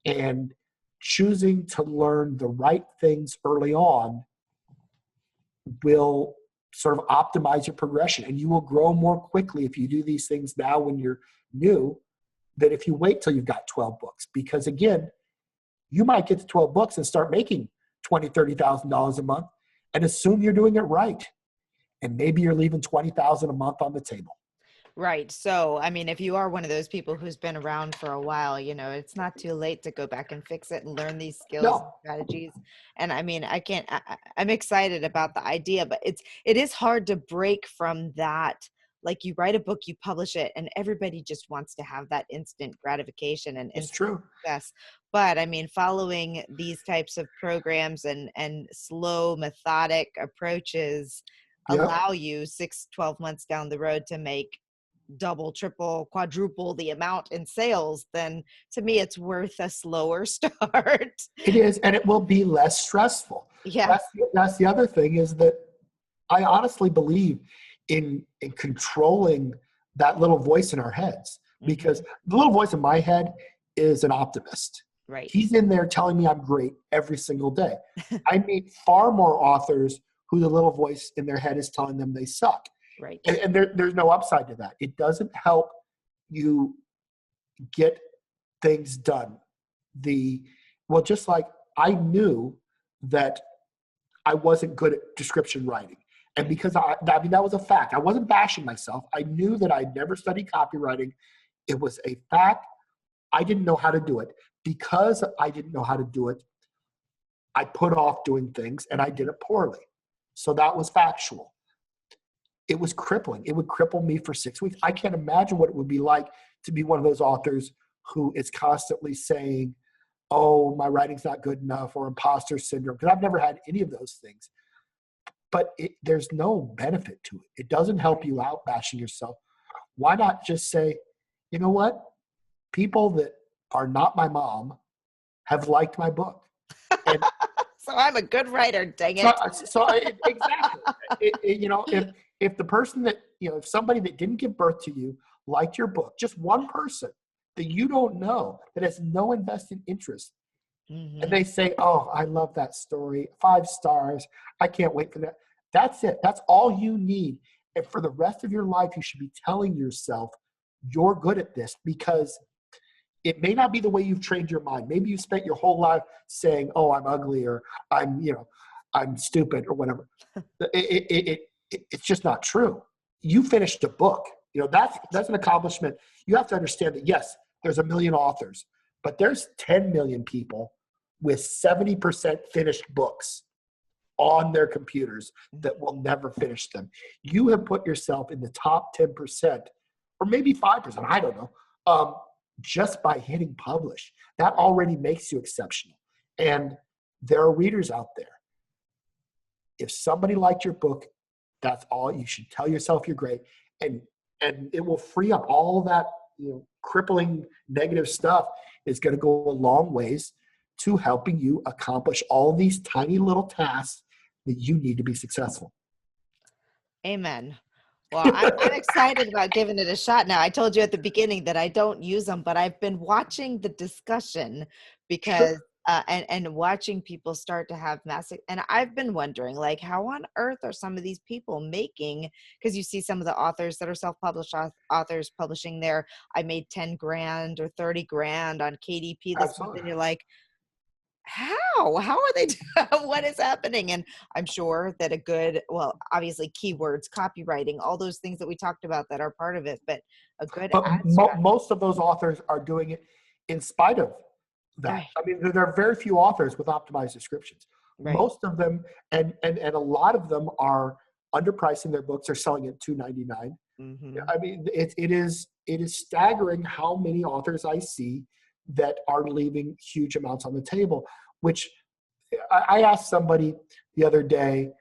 and choosing to learn the right things early on will sort of optimize your progression, and you will grow more quickly if you do these things now when you're new than if you wait till you've got 12 books. Because again, you might get to 12 books and start making $20,000, $30,000 a month and assume you're doing it right. And maybe you're leaving $20,000 a month on the table. Right. So, I mean, if you are one of those people who's been around for a while, it's not too late to go back and fix it and learn these skills and No, strategies. And I mean, I'm excited about the idea, but it is hard to break from that. Like, you write a book, you publish it, and everybody just wants to have that instant gratification and it's instant true. success. But I mean, following these types of programs and slow, methodic approaches Yep. allow you 6, 12 months down the road to make double, triple, quadruple the amount in sales, then to me it's worth a slower start. It is, and it will be less stressful. Yeah. That's the other thing, is that I honestly believe in controlling that little voice in our heads, because the little voice in my head is an optimist. Right. He's in there telling me I'm great every single day. I meet far more authors who the little voice in their head is telling them they suck. Right. And there's no upside to that. It doesn't help you get things done. Just like I knew that I wasn't good at description writing. And because that was a fact. I wasn't bashing myself. I knew that I'd never studied copywriting. It was a fact. I didn't know how to do it. Because I didn't know how to do it, I put off doing things and I did it poorly. So that was factual. It was crippling. It would cripple me for 6 weeks. I can't imagine what it would be like to be one of those authors who is constantly saying, oh, my writing's not good enough, or imposter syndrome, because I've never had any of those things. But there's no benefit to it. It doesn't help you out bashing yourself. Why not just say, you know what? People that are not my mom have liked my book. And so I'm a good writer, dang it. Exactly. If the person that, if somebody that didn't give birth to you liked your book, just one person that you don't know, that has no invested interest, and they say, oh, I love that story, 5 stars, I can't wait for that. That's it. That's all you need. And for the rest of your life, you should be telling yourself you're good at this, because it may not be the way you've trained your mind. Maybe you spent your whole life saying, oh, I'm ugly, or I'm stupid, or whatever. It's just not true. You finished a book. That's an accomplishment. You have to understand that, yes, there's 1 million authors, but there's 10 million people with 70% finished books on their computers that will never finish them. You have put yourself in the top 10%, or maybe 5%, I don't know, um, just by hitting publish. That already makes you exceptional. And there are readers out there. If somebody liked your book, that's all. You should tell yourself you're great, and it will free up all that, crippling negative stuff. Is going to go a long ways to helping you accomplish all these tiny little tasks that you need to be successful. Amen. Well, I'm excited about giving it a shot now. I told you at the beginning that I don't use them, but I've been watching the discussion because Sure. and watching people start to have massive, and I've been wondering, like, how on earth are some of these people making, because you see some of the authors that are self-published authors publishing their, I made 10 grand or 30 grand on KDP this month, Absolutely. and you're like, how are they what is happening? And I'm sure that a good, well, obviously keywords, copywriting, all those things that we talked about that are part of it, but a good ad But strategy. most of those authors are doing it in spite of that. Right, I mean, there are very few authors with optimized descriptions. right. Most of them, and a lot of them are underpricing their books. They're selling at $2.99. Hmm. I mean, it is staggering how many authors I see that are leaving huge amounts on the table. Which I asked somebody the other day,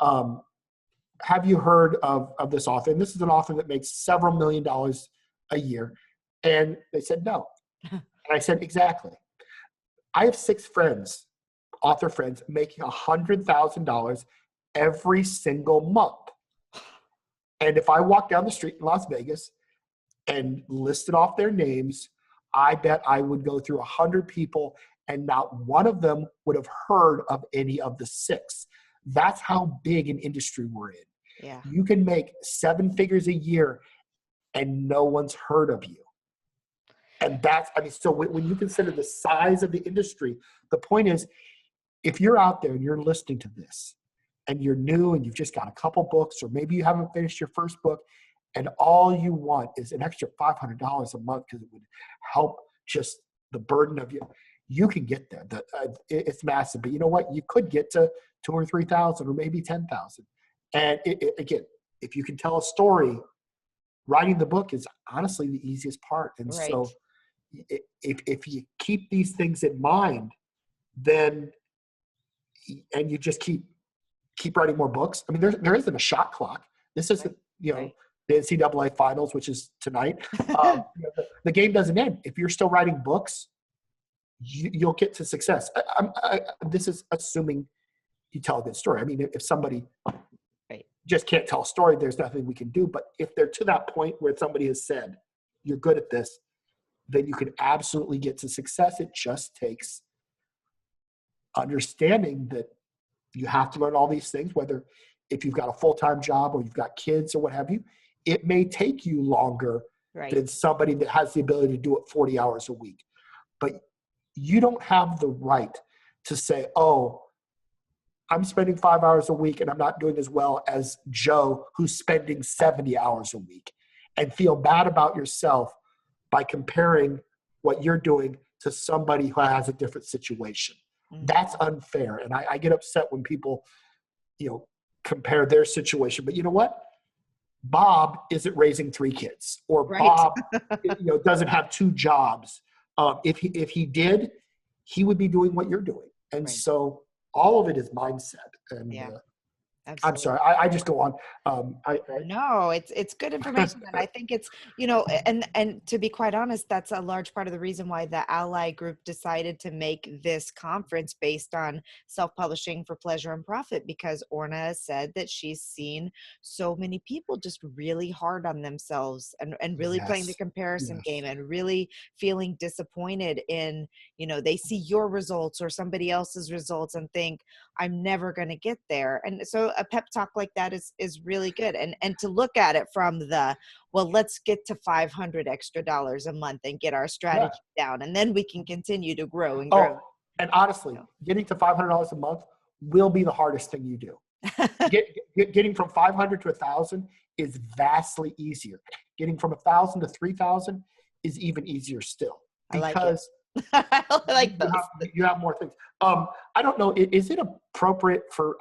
have you heard of this author? And this is an author that makes several $1,000,000 a year. And they said no. And I said, exactly. I have 6 friends, author friends, making $100,000 every single month. And if I walk down the street in Las Vegas and listed off their names, I bet I would go through 100 people and not one of them would have heard of any of the 6. That's how big an industry we're in. Yeah. You can make 7 figures a year and no one's heard of you. And that's, I mean, so when you consider the size of the industry, the point is, if you're out there and you're listening to this and you're new and you've just got a couple books, or maybe you haven't finished your first book, and all you want is an extra $500 a month because it would help just the burden of you can get there. It's massive, but you know what? You could get to 2 or 3,000 or maybe 10,000. And again, if you can tell a story, writing the book is honestly the easiest part. And Right. so if you keep these things in mind, then, and you just keep writing more books. I mean, there isn't a shot clock. This isn't, Right. the NCAA finals, which is tonight. The game doesn't end. If you're still writing books, you'll get to success. This is assuming you tell a good story. I mean, if somebody Right. just can't tell a story, there's nothing we can do. But if they're to that point where somebody has said, you're good at this, then you can absolutely get to success. It just takes understanding that you have to learn all these things, whether if you've got a full-time job or you've got kids or what have you. It may take you longer Right. than somebody that has the ability to do it 40 hours a week. But you don't have the right to say, oh, I'm spending 5 hours a week and I'm not doing as well as Joe, who's spending 70 hours a week, and feel bad about yourself by comparing what you're doing to somebody who has a different situation. Mhm. That's unfair. And I get upset when people, compare their situation. But you know what? Bob isn't raising 3 kids, or Right. Bob, doesn't have 2 jobs. If he did, he would be doing what you're doing. And Right. so all of it is mindset. And Yeah. I'm Absolutely. sorry, I just go on. No, it's good information, and I think it's, and to be quite honest, that's a large part of the reason why the Ally Group decided to make this conference based on self-publishing for pleasure and profit, because Orna has said that she's seen so many people just really hard on themselves and really playing the Yes, comparison yes, game and really feeling disappointed in, they see your results or somebody else's results and think, I'm never going to get there. And so a pep talk like that is really good. And to look at it from well, let's get to $500 extra a month and get our yeah. strategy down, and then we can continue to grow and grow. Oh, and honestly, getting to $500 a month will be the hardest thing you do. Getting from 500 to 1,000 is vastly easier. Getting from 1,000 to 3,000 is even easier still, I like it. because I like those. you have more things. I don't know. Is it appropriate for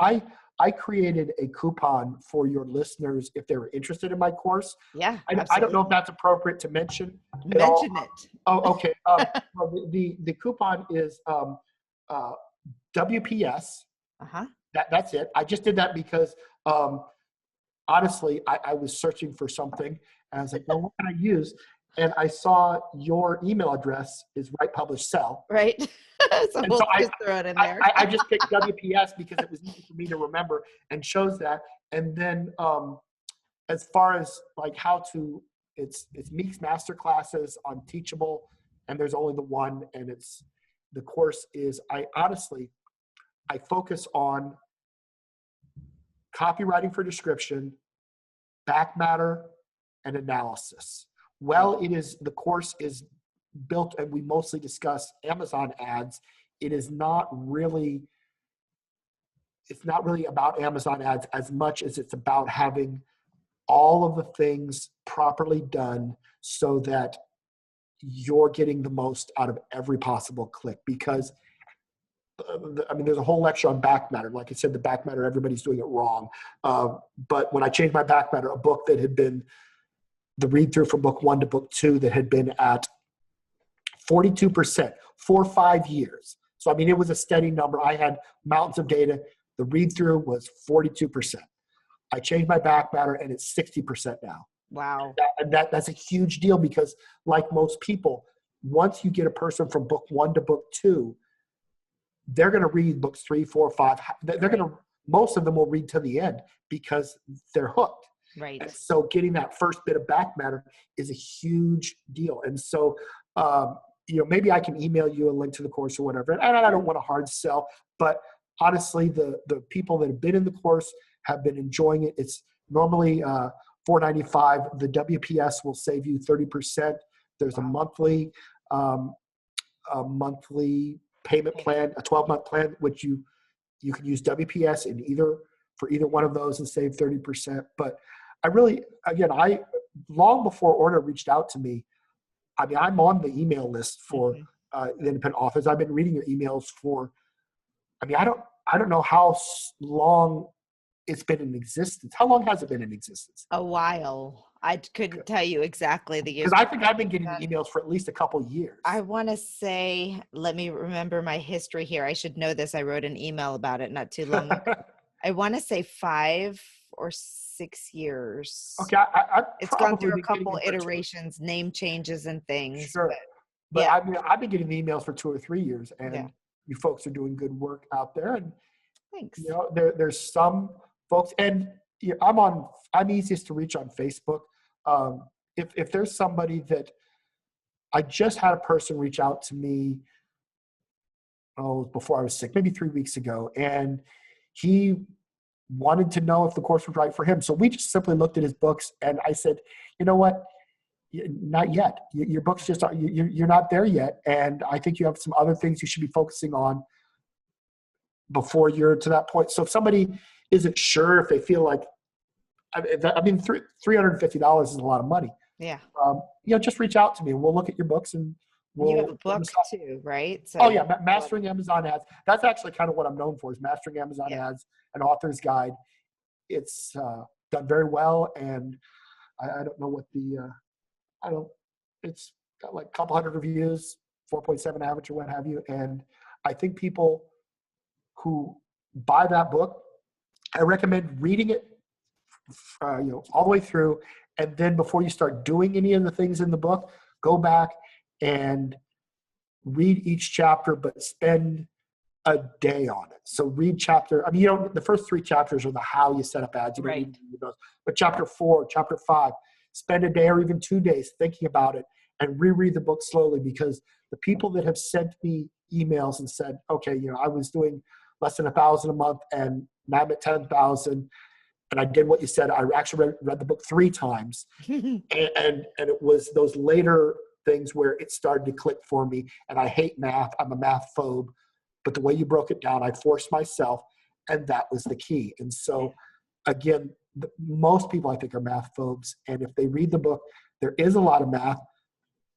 I created a coupon for your listeners if they were interested in my course. Yeah, I don't know if absolutely. that's appropriate to mention at all. Mention it. Oh, okay. Well, the coupon is uh, WPS. Uh-huh. That's it. I just did that because um, honestly, I was searching for something and I was like, well, what can I use? And I saw your email address is Write Publish Sell. Right. So And we'll so just throw it in I, there. I, I just picked WPS because it was easy for me to remember and chose that. And then as far as like how to, it's Meeks Masterclasses on Teachable, and there's only the one, and the course is, I focus on copywriting for description, back matter, and analysis. Well, the course is built, and we mostly discuss Amazon ads. It's not really about Amazon ads as much as it's about having all of the things properly done so that you're getting the most out of every possible click. Because there's a whole lecture on back matter. Like I said, the back matter, everybody's doing it wrong. But when I changed my back matter, a book that had been the read through from book 1 to book 2 that had been at 42% for 5 years. So, it was a steady number. I had mountains of data. The read through was 42%. I changed my back matter and it's 60% now. Wow. That's a huge deal because, like most people, once you get a person from book 1 to book 2, they're going to read books 3, 4, 5. Most of them will read to the end because they're hooked. Right. And so getting that first bit of back matter is a huge deal. And so, maybe I can email you a link to the course or whatever. And I don't want to hard sell, but honestly, the people that have been in the course have been enjoying it. It's normally $495. The WPS will save you 30%. There's a monthly payment plan, a 12-month plan, which you can use WPS for either one of those and save 30%. But I long before Orna reached out to me, I'm on the email list for the independent authors. I've been reading your emails for, I don't know how long it's been in existence. How long has it been in existence? A while. I couldn't tell you exactly the years. Because I think I've been getting the emails for at least a couple years. I want to say, let me remember my history here. I should know this. I wrote an email about it not too long ago. I want to say 5 or 6 years. Okay, it's gone through a couple iterations, name changes and things. Sure. But yeah. I've been getting the emails for 2 or 3 years, and you folks are doing good work out there. And thanks. There's some folks, and I'm easiest to reach on Facebook. If there's somebody that I just had a person reach out to me, before I was sick, maybe 3 weeks ago, and he wanted to know if the course was right for him. So we just simply looked at his books, and I said, you know what? Not yet. Your books just aren't, you're not there yet. And I think you have some other things you should be focusing on before you're to that point. So if somebody isn't sure, if they feel like, $350 is a lot of money. Yeah. Just reach out to me and we'll look at your books and you have a book too, right? So, Mastering Amazon Ads. That's actually kind of what I'm known for, is Mastering Amazon Ads, an author's guide. It's done very well, and I don't know what it's got like a couple hundred reviews, 4.7 average or what have you. And I think people who buy that book, I recommend reading it, all the way through. And then before you start doing any of the things in the book, go back and read each chapter, but spend a day on it. So read chapter, the first 3 chapters are the how you set up ads. You don't need to read those. But chapter 4, chapter 5, spend a day or even 2 days thinking about it and reread the book slowly, because the people that have sent me emails and said, okay, I was doing less than 1,000 a month and now I'm at 10,000. And I did what you said. I actually read the book 3 times. and it was those later things where it started to click for me. And I hate math. I'm a math phobe. But the way you broke it down, I forced myself. And that was the key. And so, again, most people, I think, are math phobes. And if they read the book, there is a lot of math.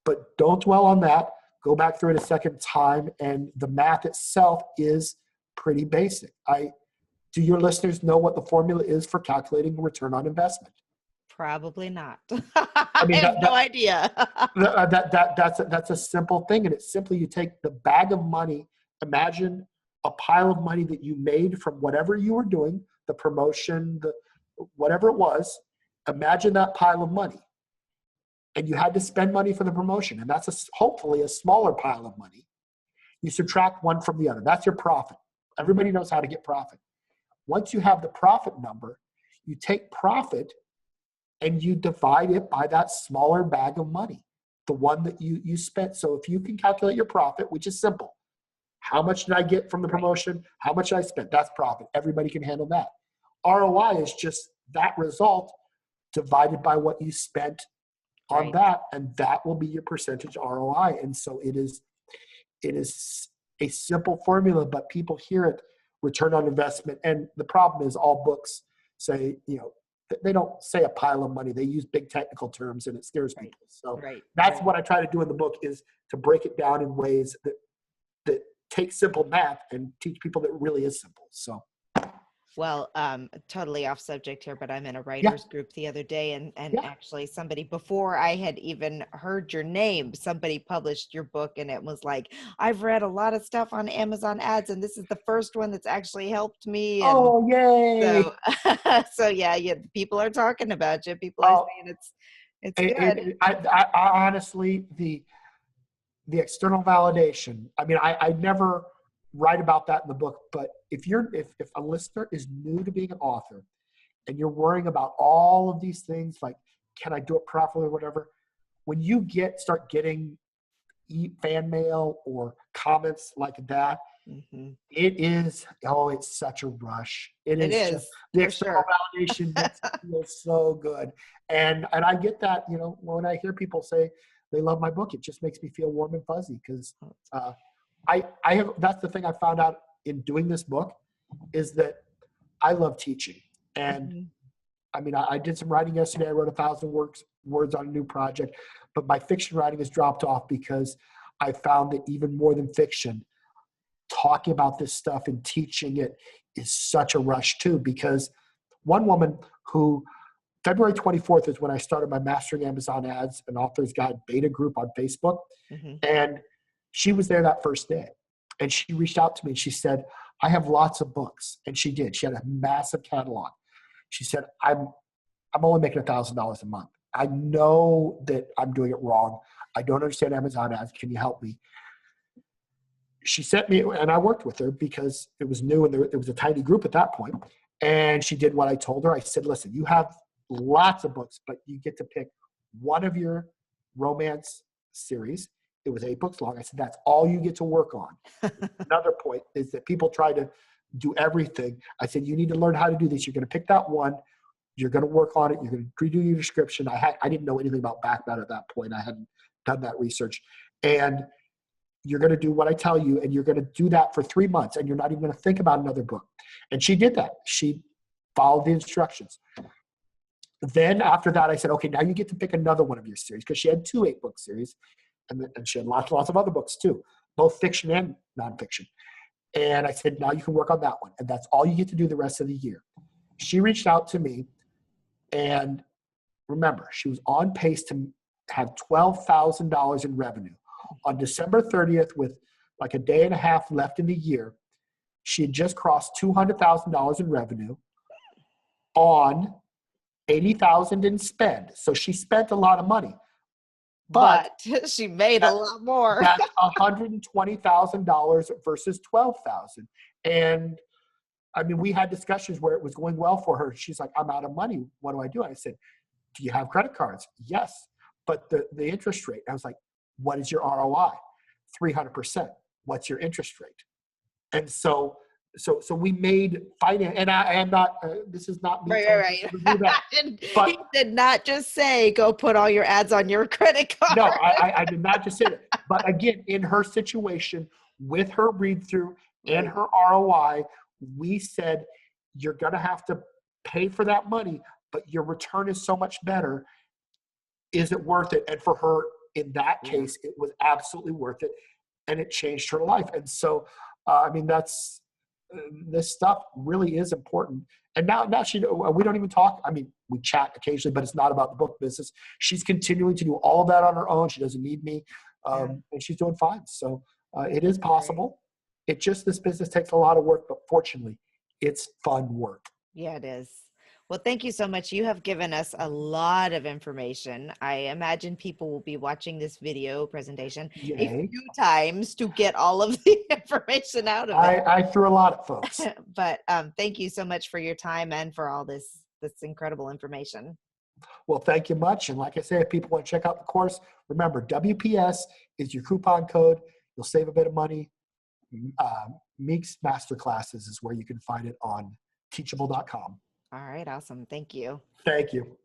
But don't dwell on that. Go back through it a second time. And the math itself is pretty basic. Do your listeners know what the formula is for calculating return on investment? Probably not. I I mean, have no idea. that's a simple thing. And it's simply, you take the bag of money, imagine a pile of money that you made from whatever you were doing, the promotion, whatever it was, imagine that pile of money. And you had to spend money for the promotion. And that's hopefully a smaller pile of money. You subtract one from the other. That's your profit. Everybody knows how to get profit. Once you have the profit number, you take profit and you divide it by that smaller bag of money, the one that you spent. So if you can calculate your profit, which is simple, how much did I get from the promotion? How much I spent? That's profit. Everybody can handle that. ROI is just that result divided by what you spent on that, and that will be your percentage ROI. And so it is a simple formula, but people hear it, return on investment. And the problem is all books say, they don't say a pile of money. They use big technical terms and it scares people. So that's what I try to do in the book, is to break it down in ways that take simple math and teach people that it really is simple. So. Well, totally off subject here, but I'm in a writers group the other day, and actually somebody, before I had even heard your name, somebody published your book, and it was like, I've read a lot of stuff on Amazon ads, and this is the first one that's actually helped me. And oh, yay! So yeah, people are talking about you. People are saying it's good. I honestly, the external validation. I mean, I never write about that in the book, but if a listener is new to being an author and you're worrying about all of these things, like, can I do it properly or whatever, when you start getting fan mail or comments like that, it's such a rush. It is just, the external validation makes it feel so good. And I get that, when I hear people say they love my book, it just makes me feel warm and fuzzy, because that's the thing I found out in doing this book, is that I love teaching. And I mean, I did some writing yesterday. I wrote 1,000 words on a new project, but my fiction writing has dropped off because I found that even more than fiction, talking about this stuff and teaching it is such a rush too. Because one woman who, February 24th is when I started my Mastering Amazon Ads and Authors Guide beta group on Facebook. And she was there that first day. And she reached out to me and she said, I have lots of books. And she did. She had a massive catalog. She said, I'm only making $1,000 a month. I know that I'm doing it wrong. I don't understand Amazon ads. Can you help me? She sent me, and I worked with her because it was new and it was a tiny group at that point. And she did what I told her. I said, listen, you have lots of books, but you get to pick one of your romance series. It was 8 books long. I said, that's all you get to work on. Another point is that people try to do everything. I said, you need to learn how to do this. You're going to pick that one. You're going to work on it. You're going to redo your description. I didn't know anything about backmatter at that point. I hadn't done that research. And you're going to do what I tell you, and you're going to do that for 3 months, and you're not even going to think about another book. And she did that. She followed the instructions. Then after that, I said, okay, now you get to pick another one of your series, because she had 2 8-book series, and she had lots of other books too, both fiction and nonfiction. And I said, now you can work on that one. And that's all you get to do the rest of the year. She reached out to me, and remember, she was on pace to have $12,000 in revenue. On December 30th, with like a day and a half left in the year, she had just crossed $200,000 in revenue on $80,000 in spend. So she spent a lot of money. But she made a lot more. That's $120,000 versus $12,000. And I mean, we had discussions where it was going well for her. She's like, I'm out of money. What do I do? I said, do you have credit cards? Yes. But the interest rate, I was like, what is your ROI? 300%. What's your interest rate? And so we made finance, and I am not, this is not me. Right. To do that. But he did not just say, go put all your ads on your credit card. No, I did not just say that. But again, in her situation, with her read through and her ROI, we said, you're going to have to pay for that money, but your return is so much better. Is it worth it? And for her, in that case, it was absolutely worth it. And it changed her life. And so, I mean, that's this stuff really is important. And now we don't even talk. I mean, we chat occasionally, but it's not about the book business. She's continuing to do all of that on her own. She doesn't need me, Yeah, and she's doing fine. So it is that's great. possible. It just, this business takes a lot of work, but fortunately, it's fun work. Yeah, it is. Well, thank you so much. You have given us a lot of information. I imagine people will be watching this video presentation a Yay. few times to get all of the information out of it. I threw a lot at folks. But thank you so much for your time and for all this incredible information. Well, thank you much. And like I say, if people want to check out the course, remember WPS is your coupon code. You'll save a bit of money. Meeks Masterclasses is where you can find it on teachable.com. All right, awesome. Thank you. Thank you.